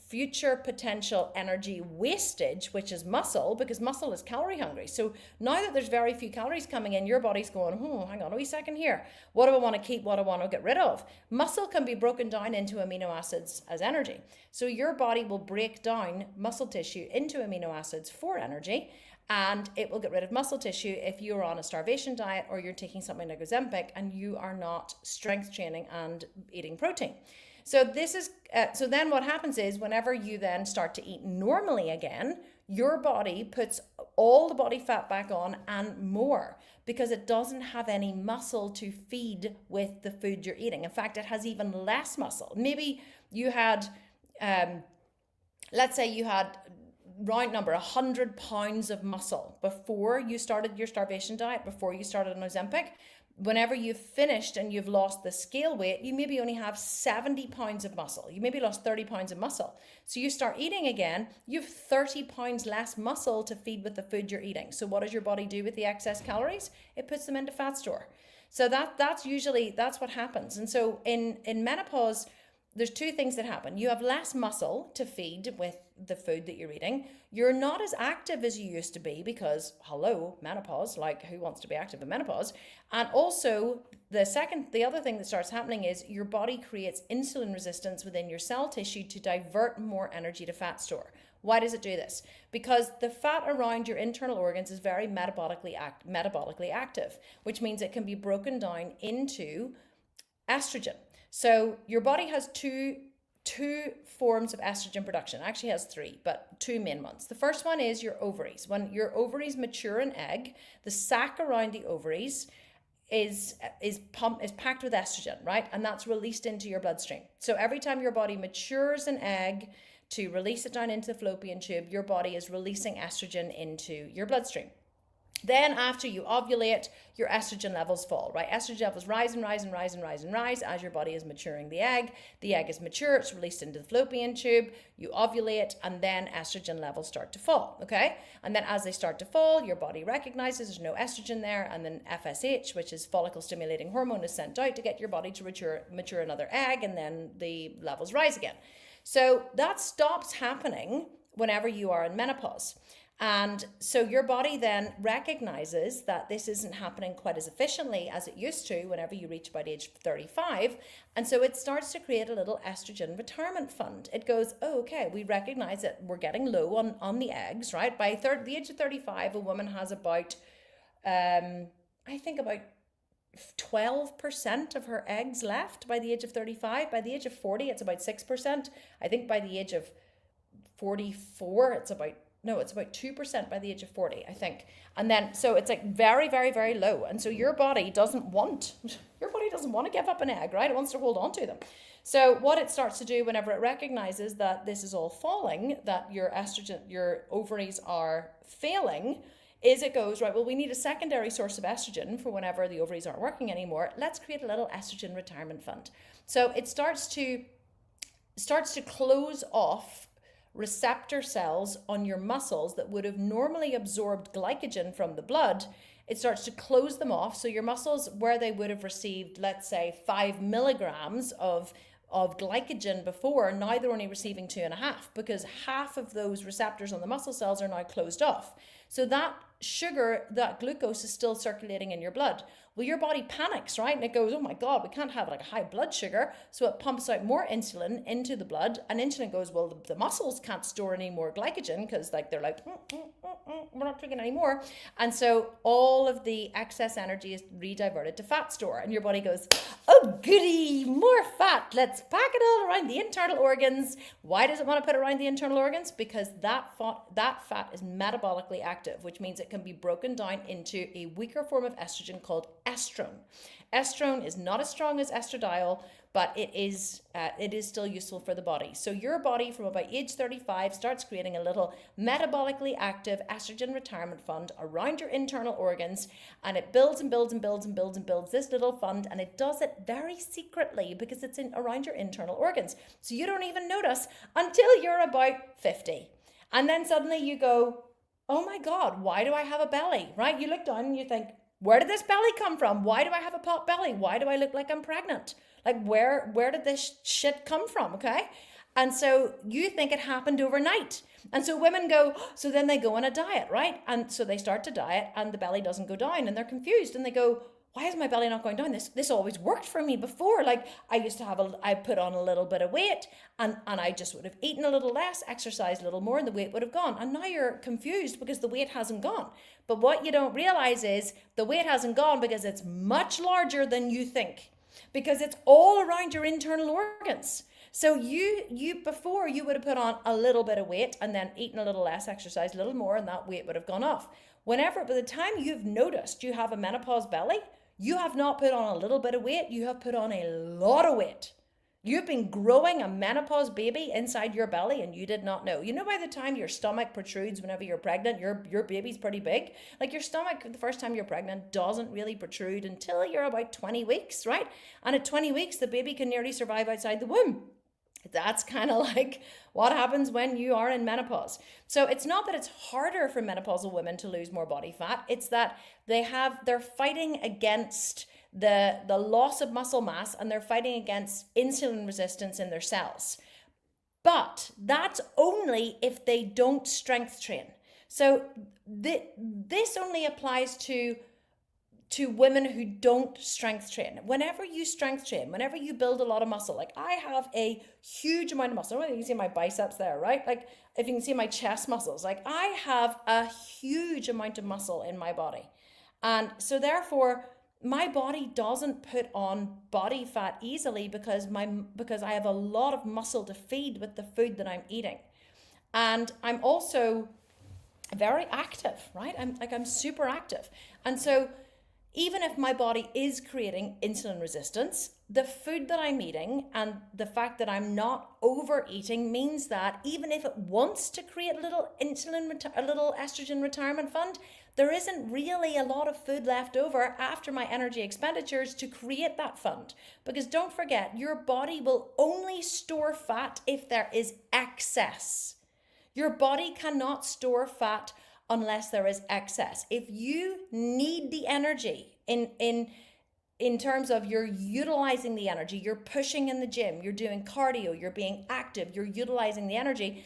future potential energy wastage, which is muscle, because muscle is calorie hungry. So now that there's very few calories coming in, your body's going, hang on a wee second here. What do I want to keep? What do I want to get rid of? Muscle can be broken down into amino acids as energy. So your body will break down muscle tissue into amino acids for energy, and it will get rid of muscle tissue if you're on a starvation diet or you're taking something like Ozempic and you are not strength training and eating protein. So so then what happens is, whenever you then start to eat normally again, your body puts all the body fat back on and more, because it doesn't have any muscle to feed with the food you're eating. In fact, it has even less muscle. Maybe you had, let's say you had, round number, 100 pounds of muscle before you started your starvation diet, before you started an Ozempic. Whenever you've finished and you've lost the scale weight, you maybe only have 70 pounds of muscle. You maybe lost 30 pounds of muscle. So you start eating again, you have 30 pounds less muscle to feed with the food you're eating. So what does your body do with the excess calories? It puts them into fat store. So that's what happens. And so in menopause, there's two things that happen. You have less muscle to feed with the food that you're eating. You're not as active as you used to be, because, hello, menopause, like who wants to be active in menopause? And also the other thing that starts happening is your body creates insulin resistance within your cell tissue to divert more energy to fat store. Why does it do this? Because the fat around your internal organs is very metabolically active, which means it can be broken down into estrogen. So your body has two forms of estrogen production. It actually has three, but two main ones. The first one is your ovaries. When your ovaries mature an egg, the sac around the ovaries is packed with estrogen, right? And that's released into your bloodstream. So every time your body matures an egg to release it down into the fallopian tube, your body is releasing estrogen into your bloodstream. Then after you ovulate, your estrogen levels fall, right? Estrogen levels rise and rise and rise and rise and rise as your body is maturing the egg. The egg is mature, it's released into the fallopian tube, you ovulate, and then estrogen levels start to fall, okay? And then as they start to fall, your body recognizes there's no estrogen there, and then FSH, which is follicle stimulating hormone, is sent out to get your body to mature another egg, and then the levels rise again. So that stops happening whenever you are in menopause. And so your body then recognizes that this isn't happening quite as efficiently as it used to whenever you reach about age 35. And so it starts to create a little estrogen retirement fund. It goes, oh, okay, we recognize that we're getting low on the eggs, right? By the age of 35, a woman has about, I think about 12% of her eggs left by the age of 35. By the age of 40, it's about 6%. I think by the age of 44, it's about 2% by the age of 40, I think. And then, so it's like very, very, very low. And so your body doesn't want to give up an egg, right? It wants to hold on to them. So what it starts to do whenever it recognizes that this is all falling, that your ovaries are failing, is it goes, right, well, we need a secondary source of estrogen for whenever the ovaries aren't working anymore. Let's create a little estrogen retirement fund. So it starts to close off receptor cells on your muscles that would have normally absorbed glycogen from the blood. It starts to close them off. So your muscles, where they would have received, let's say, 5 milligrams of glycogen before, now they're only receiving 2.5, because half of those receptors on the muscle cells are now closed off. So that sugar, that glucose, is still circulating in your blood. Well, your body panics, right? And it goes, oh my God, we can't have like a high blood sugar. So it pumps out more insulin into the blood, and insulin goes, well, the muscles can't store any more glycogen, because they're like, we're not drinking anymore. And so all of the excess energy is rediverted to fat store, and your body goes, oh goody, more fat. Let's pack it all around the internal organs. Why does it want to put it around the internal organs? Because that fat is metabolically active, which means it can be broken down into a weaker form of estrogen called estrone. Estrone is not as strong as estradiol, but it is still useful for the body. So your body from about age 35 starts creating a little metabolically active estrogen retirement fund around your internal organs, and it builds and builds and builds and builds and builds this little fund, and it does it very secretly because it's around your internal organs. So you don't even notice until you're about 50. And then suddenly you go, oh my God, why do I have a belly, right? You look down and you think, where did this belly come from? Why do I have a pot belly? Why do I look like I'm pregnant? Like, where did this shit come from, okay? And so you think it happened overnight. And so women go, so then they go on a diet, right? And so they start to diet and the belly doesn't go down, and they're confused and they go, why is my belly not going down? This always worked for me before. Like, I used to I put on a little bit of weight and I just would have eaten a little less, exercised a little more, and the weight would have gone. And now you're confused because the weight hasn't gone. But what you don't realize is the weight hasn't gone because it's much larger than you think, because it's all around your internal organs. So you before you would have put on a little bit of weight and then eaten a little less, exercised a little more, and that weight would have gone off. By the time you've noticed you have a menopause belly, you have not put on a little bit of weight, you have put on a lot of weight. You've been growing a menopause baby inside your belly and you did not know. You know, by the time your stomach protrudes whenever you're pregnant, your baby's pretty big. Like, your stomach, the first time you're pregnant, doesn't really protrude until you're about 20 weeks, right? And at 20 weeks, the baby can nearly survive outside the womb. That's kind of like what happens when you are in menopause. So it's not that it's harder for menopausal women to lose more body fat. It's that they're fighting against the loss of muscle mass, and they're fighting against insulin resistance in their cells. But that's only if they don't strength train. So this only applies to women who don't strength train. Whenever you strength train, whenever you build a lot of muscle, like I have a huge amount of muscle. I don't know if you can see my biceps there, right? Like, if you can see my chest muscles, like I have a huge amount of muscle in my body. And so therefore, my body doesn't put on body fat easily because I have a lot of muscle to feed with the food that I'm eating. And I'm also very active, right? I'm super active. And so even if my body is creating insulin resistance, the food that I'm eating and the fact that I'm not overeating means that even if it wants to create a little a little estrogen retirement fund, there isn't really a lot of food left over after my energy expenditures to create that fund. Because don't forget, your body will only store fat if there is excess. Your body cannot store fat unless there is excess. If you need the energy in terms of you're utilizing the energy, you're pushing in the gym, you're doing cardio, you're being active, you're utilizing the energy,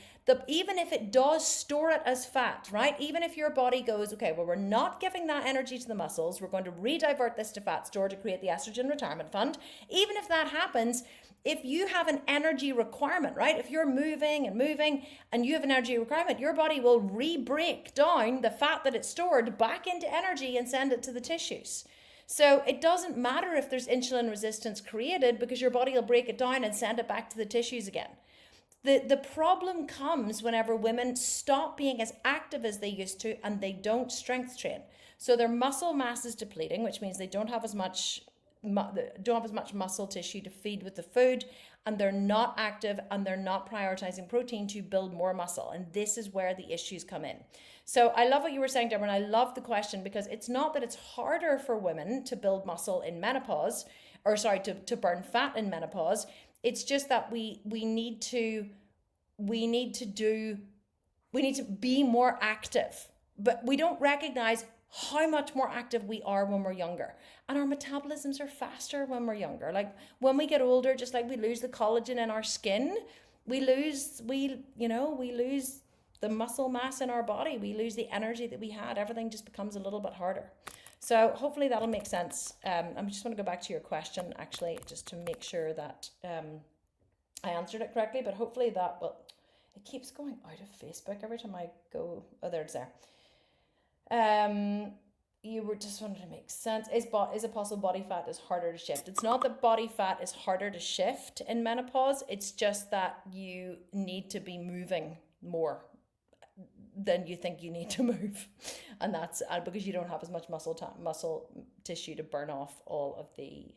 even if it does store it as fat, right? Even if your body goes, okay, well, we're not giving that energy to the muscles, we're going to redivert this to fat store to create the estrogen retirement fund. Even if that happens, if you have an energy requirement, right? If you're moving and you have an energy requirement, your body will re-break down the fat that it's stored back into energy and send it to the tissues. So it doesn't matter if there's insulin resistance created because your body will break it down and send it back to the tissues again. The problem comes whenever women stop being as active as they used to and they don't strength train. So their muscle mass is depleting, which means they don't have as much muscle tissue to feed with the food, and they're not active and they're not prioritizing protein to build more muscle. And this is where the issues come in. So I love what you were saying, Deborah, and I love the question because it's not that it's harder for women to build muscle in menopause, or sorry, to burn fat in menopause. It's just that we need to be more active, but we don't recognize how much more active we are when we're younger. And our metabolisms are faster when we're younger. Like when we get older, just like we lose the collagen in our skin, we lose the muscle mass in our body, we lose the energy that we had. Everything just becomes a little bit harder. So hopefully that'll make sense. I just want to go back to your question actually, just to make sure that I answered it correctly, but hopefully that will. It keeps going out of Facebook every time I go. Oh, there it's there. You were just wanted to make sense. Is it possible body fat is harder to shift? It's not that body fat is harder to shift in menopause. It's just that you need to be moving more than you think you need to move, and that's because you don't have as much muscle tissue to burn off all of the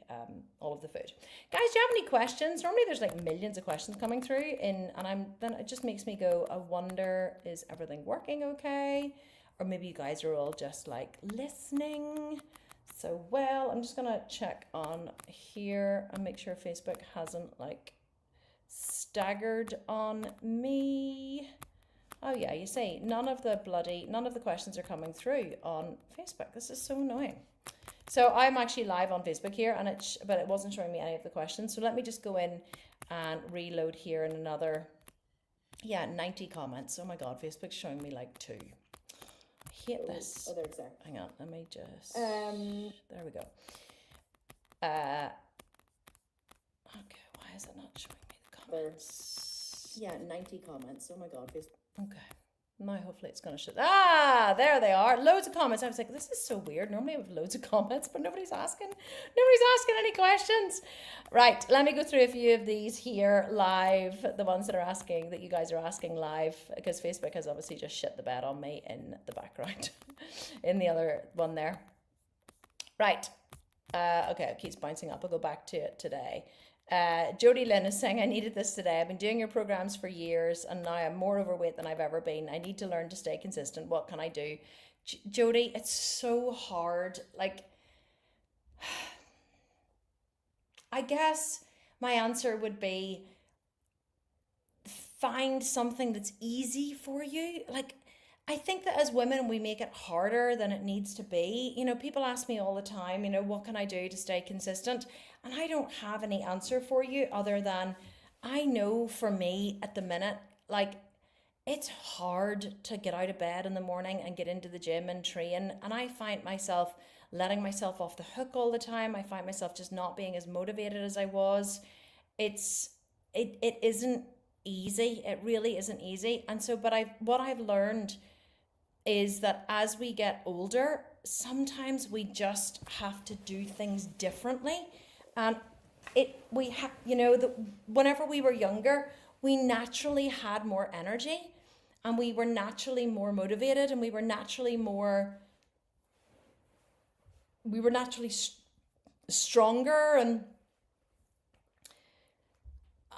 food. Guys, do you have any questions? Normally there's like millions of questions coming through, and then it just makes me go, I wonder, is everything working okay? Or maybe you guys are all just like listening so well. I'm just gonna check on here and make sure Facebook hasn't like staggered on me. Oh yeah, you see, none of the questions are coming through on Facebook. This is so annoying. So I'm actually live on Facebook here, but it wasn't showing me any of the questions. So let me just go in and reload here in another, 90 comments. Oh my God, Facebook's showing me like 2. I hate this. Oh, there's there. Hang on, let me just. There we go. Okay, why is it not showing me the comments? 90 comments. Oh my God, Facebook. Okay. Now hopefully it's going to show. Ah, there they are. Loads of comments. I was like, this is so weird. Normally I have loads of comments, but nobody's asking any questions. Right, let me go through a few of these here live. The ones that you guys are asking live, because Facebook has obviously just shit the bed on me in the background in the other one there. Right. Okay, it keeps bouncing up. I'll go back to it today. Jodie Lynn is saying, I needed this today. I've been doing your programs for years and now I'm more overweight than I've ever been. I need to learn to stay consistent. What can I do? Jodie, it's so hard. Like, I guess my answer would be find something that's easy for you. Like, I think that as women, we make it harder than it needs to be. You know, people ask me all the time, what can I do to stay consistent? And I don't have any answer for you other than I know for me at the minute, like, it's hard to get out of bed in the morning and get into the gym and train. And I find myself letting myself off the hook all the time. I find myself just not being as motivated as I was. It isn't easy. It really isn't easy. And so, what I've learned is that as we get older, sometimes we just have to do things differently. And whenever we were younger, we naturally had more energy and we were naturally more motivated and we were naturally more we were naturally stronger. And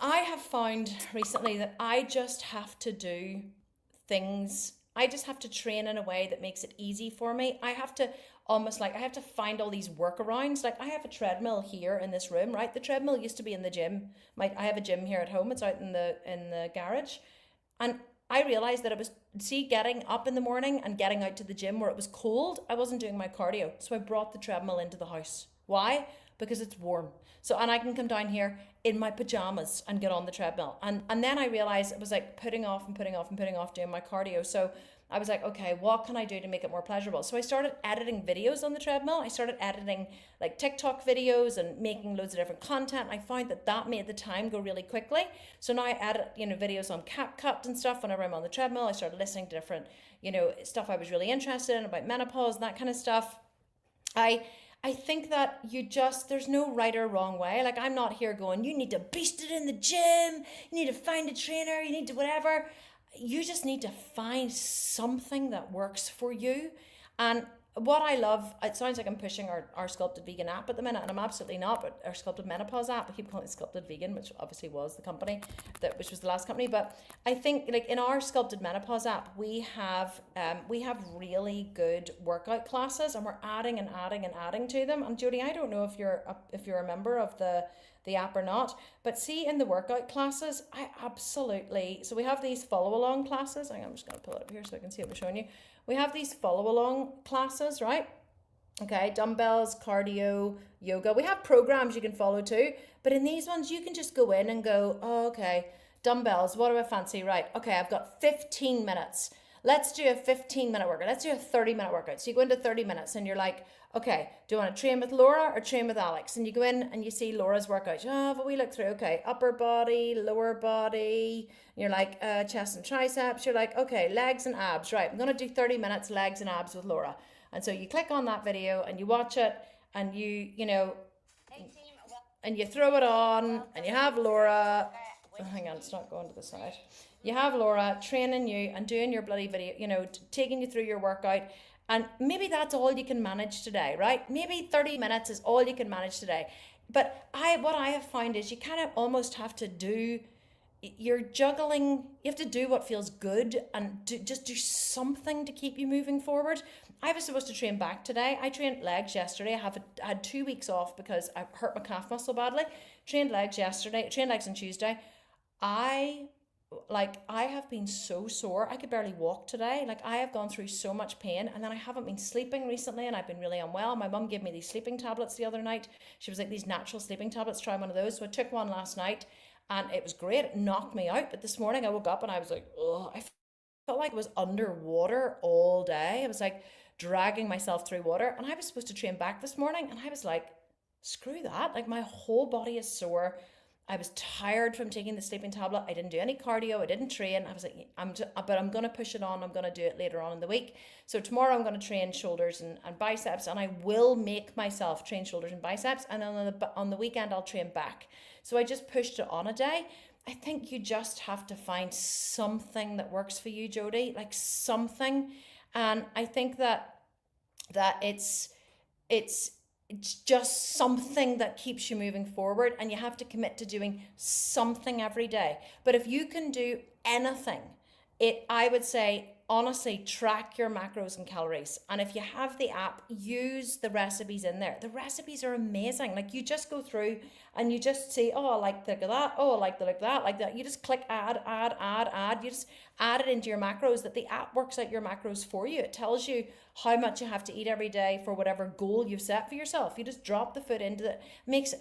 I have found recently that I just have to do things. I just have to train in a way that makes it easy for me. I have to I have to find all these workarounds. Like I have a treadmill here in this room, right? The treadmill used to be in the gym. I have a gym here at home. It's out in the garage. And I realized that it was, see, getting up in the morning and getting out to the gym where it was cold, I wasn't doing my cardio. So I brought the treadmill into the house. Why? Because it's warm. So, and I can come down here in my pajamas and get on the treadmill. And then I realized it was like putting off doing my cardio. So I was like, okay, what can I do to make it more pleasurable? So I started editing videos on the treadmill. I started editing like TikTok videos and making loads of different content. I found that made the time go really quickly. So now I edit, videos on CapCut and stuff whenever I'm on the treadmill. I started listening to different, stuff I was really interested in about menopause and that kind of stuff. I think that there's no right or wrong way. Like I'm not here going, you need to beast it in the gym, you need to find a trainer, you need to whatever. You just need to find something that works for you. And what I love, it sounds like I'm pushing our Sculpted Vegan app at the minute, and I'm absolutely not, but our Sculpted Menopause app, I keep calling it Sculpted Vegan, which obviously was the company, which was the last company. But I think like in our Sculpted Menopause app, we have really good workout classes, and we're adding to them. And Jodie, I don't know if you're a member of the app or not, but see in the workout classes, so we have these follow along classes. I'm just going to pull it up here so I can see what we're showing you. We have these follow along classes, right? Okay, dumbbells, cardio, yoga. We have programs you can follow too, but in these ones you can just go in and go, oh, okay, dumbbells, what do I fancy? Right, okay, I've got 15 minutes. Let's do a 15-minute workout. Let's do a 30-minute workout. So you go into 30 minutes and you're like, okay, do you want to train with Laura or train with Alex? And you go in and you see Laura's workout. Oh, but we look through, okay, upper body, lower body. You're like, chest and triceps. You're like, okay, legs and abs. Right, I'm going to do 30 minutes legs and abs with Laura. And so you click on that video and you watch it and and you throw it on and you have Laura. Oh, hang on, it's not going to the side. You have Laura training you and doing your bloody video, taking you through your workout. And maybe that's all you can manage today, right? Maybe 30 minutes is all you can manage today. But what I have found is you kind of almost have to you're juggling, you have to do what feels good and just do something to keep you moving forward. I was supposed to train back today. I trained legs yesterday. I had 2 weeks off because I hurt my calf muscle badly. Trained legs on Tuesday. I have been so sore. I could barely walk today. Like I have gone through so much pain, and then I haven't been sleeping recently and I've been really unwell. My mum gave me these sleeping tablets the other night. She was like, these natural sleeping tablets, try one of those. So I took one last night and it was great. It knocked me out. But this morning I woke up and I was like, oh, I felt like I was underwater all day. I was like dragging myself through water, and I was supposed to train back this morning and I was like, screw that. Like my whole body is sore. I was tired from taking the sleeping tablet. I didn't do any cardio. I didn't train. I was like, but I'm going to push it on. I'm going to do it later on in the week. So tomorrow I'm going to train shoulders and biceps, and I will make myself train shoulders and biceps. And then on the weekend, I'll train back. So I just pushed it on a day. I think you just have to find something that works for you, Jodie, like something. And I think that it's just something that keeps you moving forward, and you have to commit to doing something every day. But if you can do anything, I would say, honestly, track your macros and calories. And if you have the app, use the recipes in there. The recipes are amazing. Like you just go through and you just see, oh, I like the look of that. Oh, I like the look of that, like that. You just click add. You just add it into your macros. That the app works out your macros for you. It tells you how much you have to eat every day for whatever goal you've set for yourself. You just drop the food into it.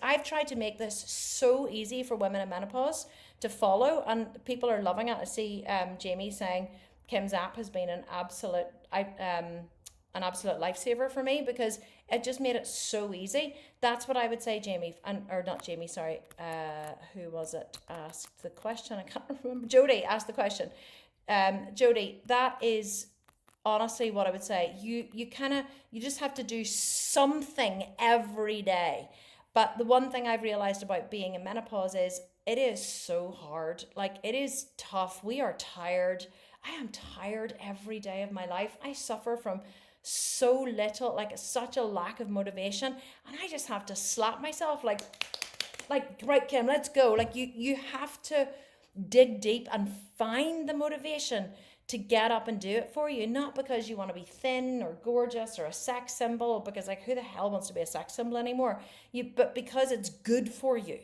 I've tried to make this so easy for women in menopause to follow, and people are loving it. I see Jamie saying Kim's app has been an absolute lifesaver for me, because it just made it so easy. That's what I would say, Jamie, or not Jamie, sorry. Who was it asked the question? I can't remember. Jodie asked the question. Jodie, that is honestly what I would say. You just have to do something every day. But the one thing I've realized about being in menopause is it is so hard. Like it is tough. We are tired. I am tired every day of my life. I suffer from so little, like such a lack of motivation. And I just have to slap myself like, right, Kim, let's go. Like you have to dig deep and find the motivation to get up and do it for you, not because you want to be thin or gorgeous or a sex symbol, because like who the hell wants to be a sex symbol anymore? But because it's good for you.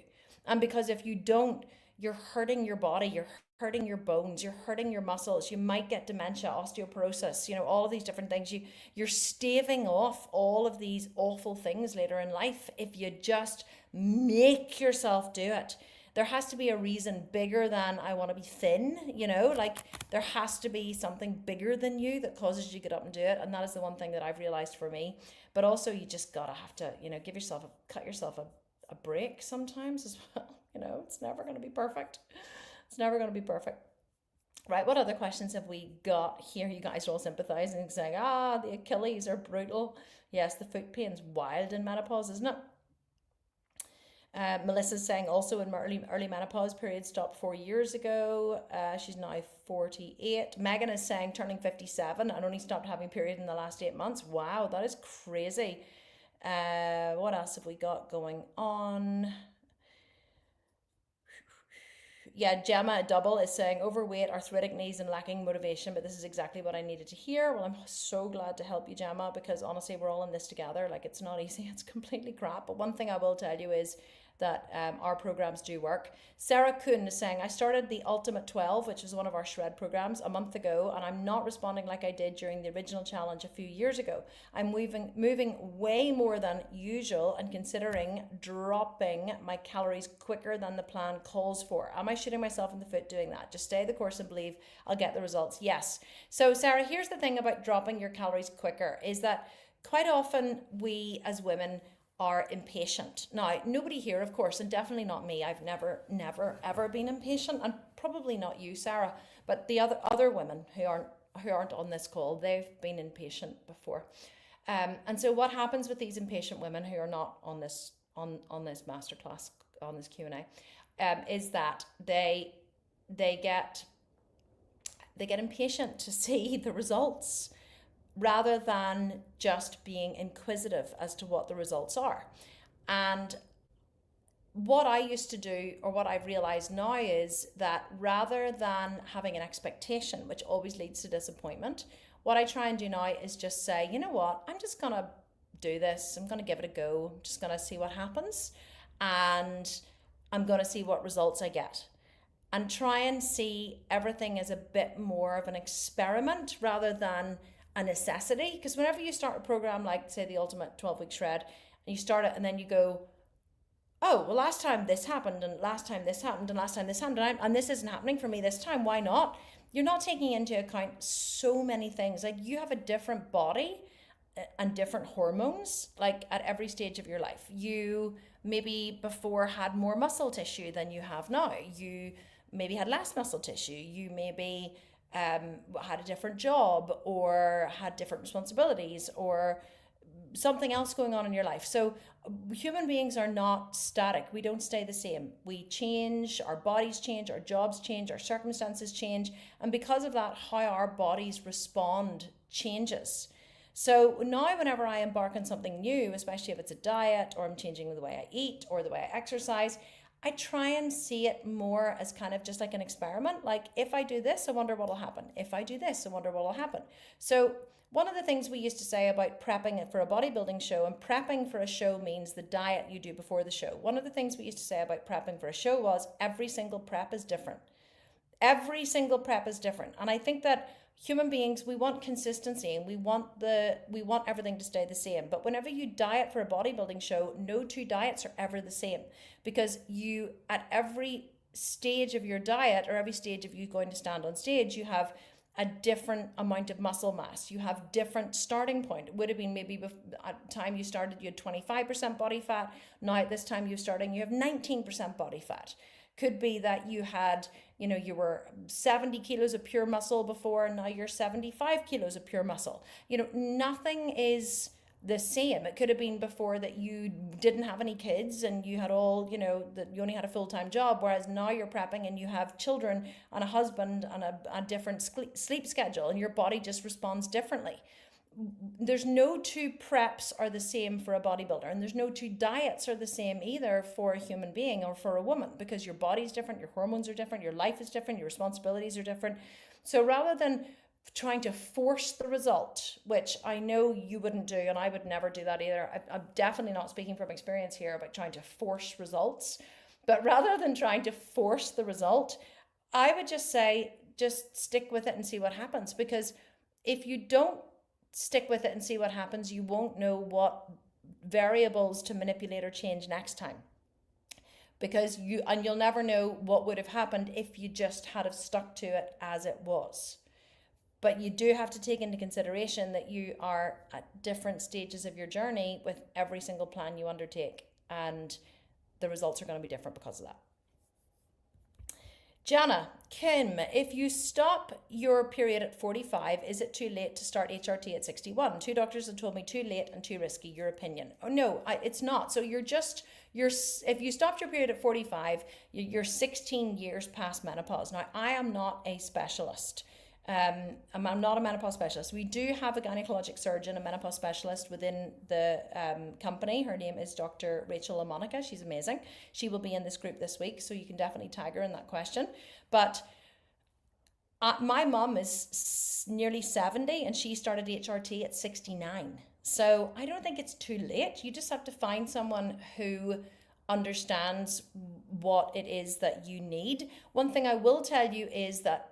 And because if you don't, you're hurting your body, you're hurting your bones, you're hurting your muscles, you might get dementia, osteoporosis, all of these different things. You're staving off all of these awful things later in life if you just make yourself do it. There has to be a reason bigger than I want to be thin, like there has to be something bigger than you that causes you to get up and do it. And that is the one thing that I've realized for me. But also you just gotta have to, cut yourself a break sometimes as well. It's never going to be perfect. It's never going to be perfect. Right, what other questions have we got here? You guys are all sympathizing, saying, the Achilles are brutal. Yes, the foot pain's wild in menopause, isn't it? Melissa's saying also in my early menopause period stopped 4 years ago. She's now 48. Megan is saying turning 57 and only stopped having period in the last 8 months. Wow, that is crazy. What else have we got going on? Yeah, Gemma Double is saying overweight, arthritic knees and lacking motivation, but this is exactly what I needed to hear. Well, I'm so glad to help you, Gemma, because honestly, we're all in this together. Like, it's not easy. It's completely crap. But one thing I will tell you is that our programs do work. Sarah Kuhn is saying, I started the Ultimate 12, which is one of our shred programs, a month ago, and I'm not responding like I did during the original challenge a few years ago. I'm moving way more than usual and considering dropping my calories quicker than the plan calls for. Am I shooting myself in the foot doing that? Just stay the course and believe I'll get the results. Yes. So Sarah, here's the thing about dropping your calories quicker is that quite often we as women are impatient. Now, nobody here, of course, and definitely not me. I've never, ever been impatient, and probably not you, Sarah. But the other women who aren't on this call, they've been impatient before. And so, what happens with these impatient women who are not on this masterclass, on this Q&A, is that they get impatient to see the results, rather than just being inquisitive as to what the results are. And what I used to do, or what I've realized now, is that rather than having an expectation, which always leads to disappointment, what I try and do now is just say, you know what, I'm just gonna do this, I'm gonna give it a go, I'm just gonna see what happens, and I'm gonna see what results I get. And try and see everything as a bit more of an experiment rather than a necessity. Because whenever you start a program like, say, the Ultimate 12-Week Shred, and you start it and then you go, oh, well, last time this happened, and last time this happened, and last time this happened, and this isn't happening for me this time, why not? You're not taking into account so many things. Like, you have a different body and different hormones, like, at every stage of your life. You maybe before had more muscle tissue than you have now. You maybe had less muscle tissue. You maybe had a different job, or had different responsibilities, or something else going on in your life. So human beings are not static. We don't stay the same. We change, our bodies change, our jobs change, our circumstances change. And because of that, how our bodies respond changes. So now whenever I embark on something new, especially if it's a diet, or I'm changing the way I eat or the way I exercise, I try and see it more as kind of just like an experiment. Like, if I do this, I wonder what will happen. If I do this, I wonder what will happen. So one of the things we used to say about prepping for a bodybuilding show, and prepping for a show means the diet you do before the show. One of the things we used to say about prepping for a show was every single prep is different. Every single prep is different. And I think that human beings, we want consistency, and we want everything to stay the same. But whenever you diet for a bodybuilding show, no two diets are ever the same, because you, at every stage of your diet, or every stage of you going to stand on stage, you have a different amount of muscle mass. You have different starting point. It would have been maybe at the time you started, you had 25% body fat. Now at this time you're starting, you have 19% body fat. Could be that you had, you were 70 kilos of pure muscle before, and now you're 75 kilos of pure muscle. Nothing is the same. It could have been before that you didn't have any kids and you had all, that you only had a full-time job, whereas now you're prepping and you have children and a husband and a different sleep schedule, and your body just responds differently. there's no two preps are the same for a bodybuilder, and there's no two diets are the same either for a human being or for a woman, because your body's different, your hormones are different, your life is different, your responsibilities are different. So rather than trying to force the result, which I know you wouldn't do, and I would never do that either. I'm definitely not speaking from experience here about trying to force results, but rather than trying to force the result, I would just say, just stick with it and see what happens. Because if you don't stick with it and see what happens, you won't know what variables to manipulate or change next time. Because you'll never know what would have happened if you just had have stuck to it as it was. But you do have to take into consideration that you are at different stages of your journey with every single plan you undertake, and the results are going to be different because of that. Jana, Kim, if you stop your period at 45, is it too late to start HRT at 61? 2 doctors have told me too late and too risky. Your opinion? Oh no, it's not. So if you stopped your period at 45, you're 16 years past menopause. Now, I am not a specialist. I'm not a menopause specialist. We do have a gynecologic surgeon, a menopause specialist within the company. Her name is Dr. Rachel LaMonica. She's amazing. She will be in this group this week, so you can definitely tag her in that question. But my mum is nearly 70 and she started HRT at 69. So I don't think it's too late. You just have to find someone who understands what it is that you need. One thing I will tell you is that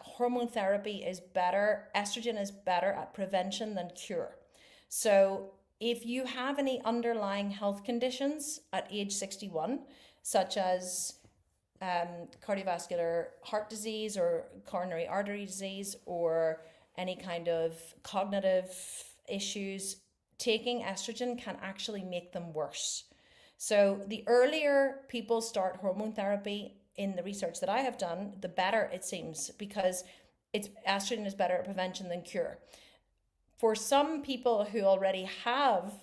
hormone therapy is better, estrogen is better at prevention than cure. So if you have any underlying health conditions at age 61, such as cardiovascular heart disease or coronary artery disease or any kind of cognitive issues, taking estrogen can actually make them worse. So the earlier people start hormone therapy, in the research that I have done, the better it seems, because estrogen is better at prevention than cure. For some people who already have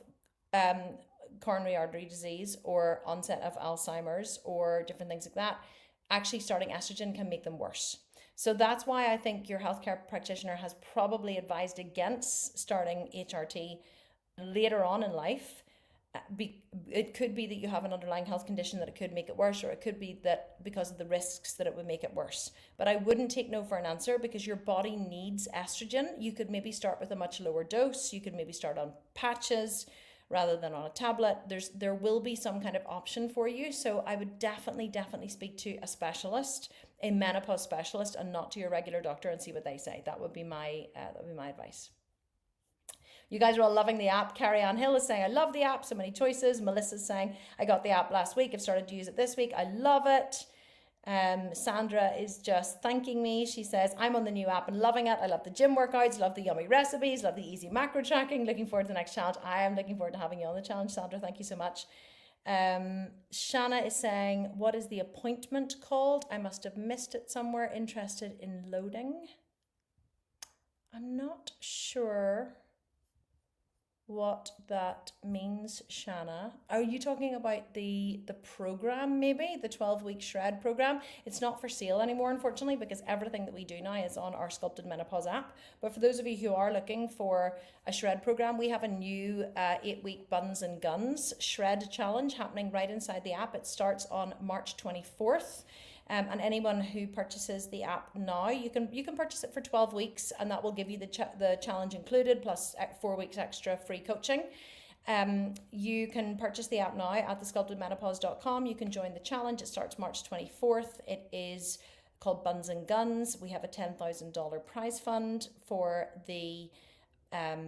coronary artery disease or onset of Alzheimer's or different things like that, actually starting estrogen can make them worse. So that's why I think your healthcare practitioner has probably advised against starting HRT later on in life. It could be that you have an underlying health condition that it could make it worse, or it could be that because of the risks that it would make it worse. But I wouldn't take no for an answer, because your body needs estrogen. You could maybe start with a much lower dose. You could maybe start on patches rather than on a tablet. There will be some kind of option for you. So I would definitely speak to a specialist, a menopause specialist, and not to your regular doctor, and see what they say. That would be my advice. You guys are all loving the app. Carrie Ann Hill is saying, I love the app, so many choices. Melissa's saying, I got the app last week, I've started to use it this week, I love it. Sandra is just thanking me. She says, I'm on the new app and loving it. I love the gym workouts, love the yummy recipes, love the easy macro tracking. Looking forward to the next challenge. I am looking forward to having you on the challenge, Sandra. Thank you so much. Shanna is saying, what is the appointment called? I must have missed it somewhere. Interested in loading. I'm not sure what that means, Shanna. Are you talking about the program, maybe the 12-week shred program? It's not for sale anymore, unfortunately, because everything that we do now is on our Sculpted Menopause app. But for those of you who are looking for a shred program, we have a new 8-week buns and guns shred challenge happening right inside the app. It starts on March 24th. And anyone who purchases the app now, you can purchase it for 12 weeks, and that will give you the challenge included, plus 4 weeks extra free coaching. You can purchase the app now at thesculptedmenopause.com. You can join the challenge. It starts March 24th. It is called Buns and Guns. We have a $10,000 prize fund for the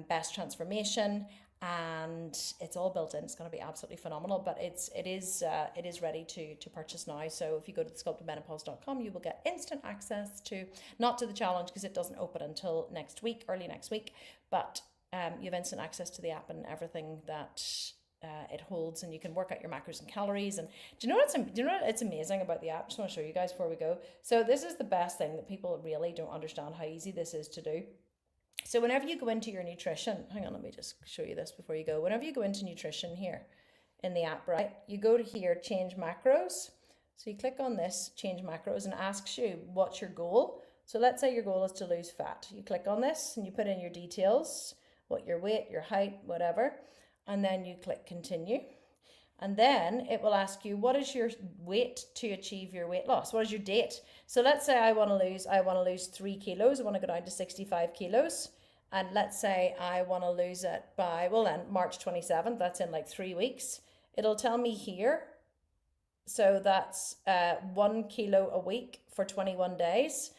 best transformation, and it's all built in. It's going to be absolutely phenomenal, but it is ready to purchase now. So if you go to thesculptedmenopause.com, you will get instant access to, not to the challenge because it doesn't open until next week, early next week, but you have instant access to the app and everything that it holds, and you can work out your macros and calories. And do you know what's amazing about the app? Just want to show you guys before we go. So this is the best thing that people really don't understand, how easy this is to do. So whenever you go into your nutrition, hang on, let me just show you this before you go. Whenever you go into nutrition here in the app, right, you go to here, change macros. So you click on this, change macros, and asks you, what's your goal? So let's say your goal is to lose fat. You click on this and you put in your details. what your weight, your height, whatever. And then you click continue. And then it will ask you, what is your weight to achieve your weight loss? What is your date? So let's say I want to lose 3 kilos. I want to go down to 65 kilos. And let's say I want to lose it by, well then, March 27th. That's in like 3 weeks. It'll tell me here. So that's 1 kilo a week for 21 days.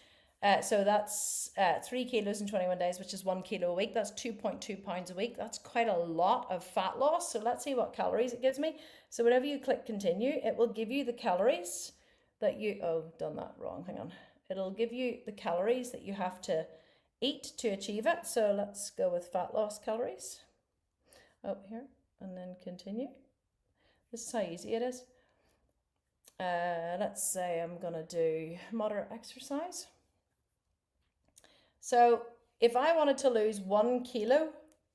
So that's 3 kilos in 21 days, which is 1 kilo a week. That's 2.2 pounds a week. That's quite a lot of fat loss. So let's see what calories it gives me. So whenever you click continue, it will give you the calories that you, oh, done that wrong, hang on. It'll give you the calories that you have to eat to achieve it. So let's go with fat loss calories. Oh, here, and then continue. This is how easy it is. Let's say I'm gonna do moderate exercise. So if I wanted to lose 1 kilo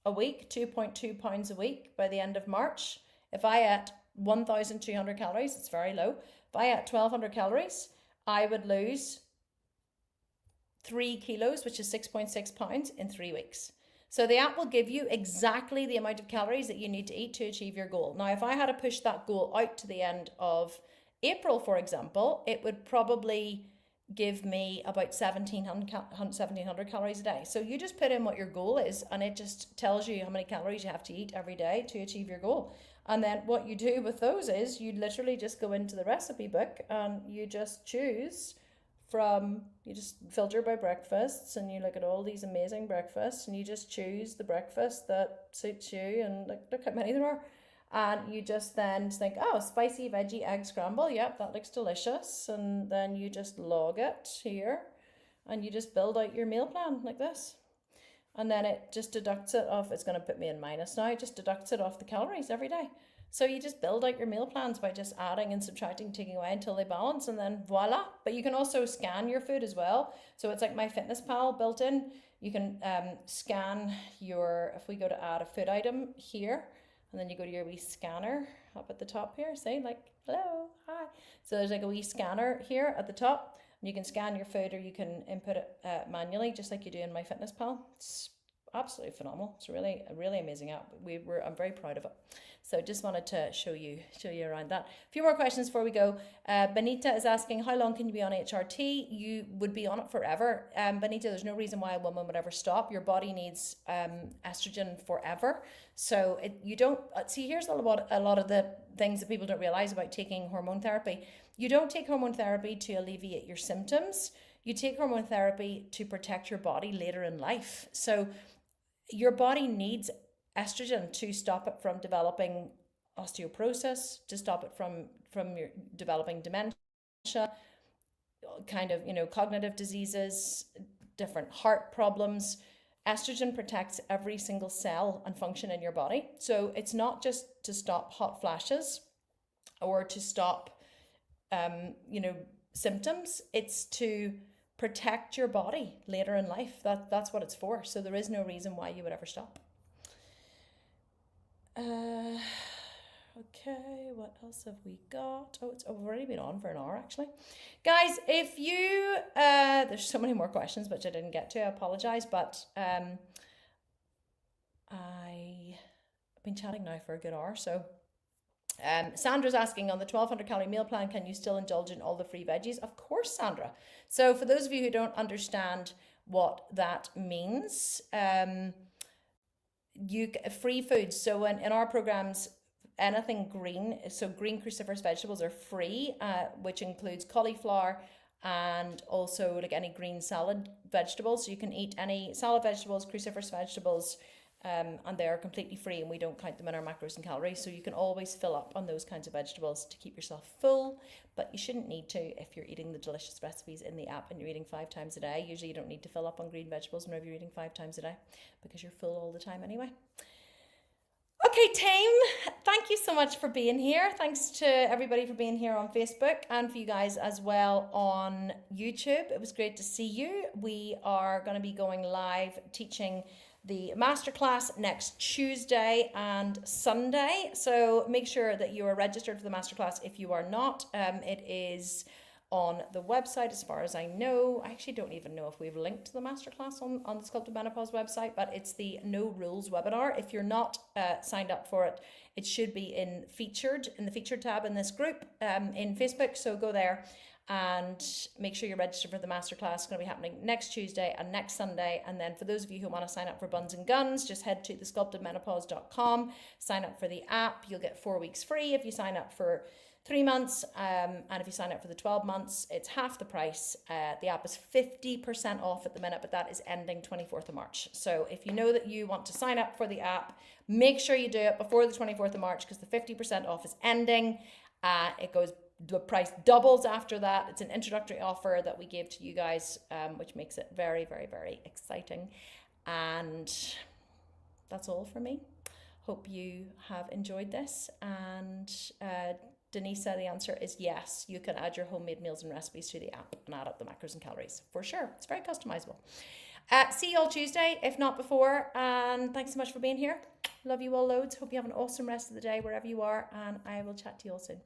a week, 2.2 pounds a week by the end of March, if I ate 1,200 calories, it's very low. If I ate 1,200 calories, I would lose 3 kilos, which is 6.6 pounds in 3 weeks. So the app will give you exactly the amount of calories that you need to eat to achieve your goal. Now, if I had to push that goal out to the end of April, for example, it would probably give me about 1,700 calories a day. So you just put in what your goal is, and it just tells you how many calories you have to eat every day to achieve your goal. And then what you do with those is you literally just go into the recipe book and you just choose from, you just filter by breakfasts, and you look at all these amazing breakfasts, and you just choose the breakfast that suits you, and look how many there are. And you just then think, oh, spicy veggie egg scramble. Yep, that looks delicious. And then you just log it here, and you just build out your meal plan like this. And then it just deducts it off. It's going to put me in minus now. It just deducts it off the calories every day. So you just build out your meal plans by just adding and subtracting, taking away until they balance, and then voila. But you can also scan your food as well. So it's like MyFitnessPal built in. You can scan your, if we go to add a food item here, and then you go to your wee scanner up at the top here, say like, hello, hi. So there's like a wee scanner here at the top, and you can scan your food, or you can input it manually, just like you do in MyFitnessPal. It's absolutely phenomenal. It's a really amazing app. I'm very proud of it. So just wanted to show you around that. A few more questions before we go. Benita is asking, how long can you be on HRT? You would be on it forever. Benita, there's no reason why a woman would ever stop. Your body needs estrogen forever. So you don't, see, here's a lot of the things that people don't realize about taking hormone therapy. You don't take hormone therapy to alleviate your symptoms. You take hormone therapy to protect your body later in life. So your body needs estrogen to stop it from developing osteoporosis, to stop it from your developing dementia, kind of, cognitive diseases, different heart problems. Estrogen protects every single cell and function in your body. So it's not just to stop hot flashes or to stop, symptoms. It's to protect your body later in life. That's what it's for. So there is no reason why you would ever stop. Okay, what else have we got? Oh, we've already been on for an hour, actually. Guys, if you, there's so many more questions, which I didn't get to, I apologize, but I've been chatting now for a good hour, so Sandra's asking, on the 1,200 calorie meal plan, can you still indulge in all the free veggies? Of course, Sandra. So for those of you who don't understand what that means, free foods. So in our programs, anything green, so green cruciferous vegetables are free, which includes cauliflower and also like any green salad vegetables. So you can eat any salad vegetables, cruciferous vegetables, and they are completely free, and we don't count them in our macros and calories. So you can always fill up on those kinds of vegetables to keep yourself full, but you shouldn't need to if you're eating the delicious recipes in the app and you're eating 5 times a day. Usually you don't need to fill up on green vegetables whenever you're eating 5 times a day, because you're full all the time anyway. Okay, team, thank you so much for being here. Thanks to everybody for being here on Facebook, and for you guys as well on YouTube. It was great to see you. We are going to be going live teaching the masterclass next Tuesday and Sunday. So make sure that you are registered for the masterclass if you are not. It is on the website, as far as I know. I actually don't even know if we've linked to the masterclass on the Sculpted Menopause website, but it's the No Rules webinar. If you're not signed up for it, it should be in the featured tab in this group in Facebook. So go there and make sure you're registered for the masterclass. It's going to be happening next Tuesday and next Sunday. And then for those of you who want to sign up for Buns and Guns, just head to thesculptedmenopause.com, sign up for the app. You'll get 4 weeks free if you sign up for 3 months, and if you sign up for the 12 months, it's half the price. The app is 50% off at the minute, but that is ending 24th of March. So if you know that you want to sign up for the app, make sure you do it before the 24th of March, because the 50% off is ending. The price doubles after that. It's an introductory offer that we gave to you guys, which makes it very, very, very exciting. And that's all for me. Hope you have enjoyed this. And Denise said the answer is yes. You can add your homemade meals and recipes to the app and add up the macros and calories for sure. It's very customizable. See you all Tuesday, if not before. And thanks so much for being here. Love you all loads. Hope you have an awesome rest of the day wherever you are. And I will chat to you all soon.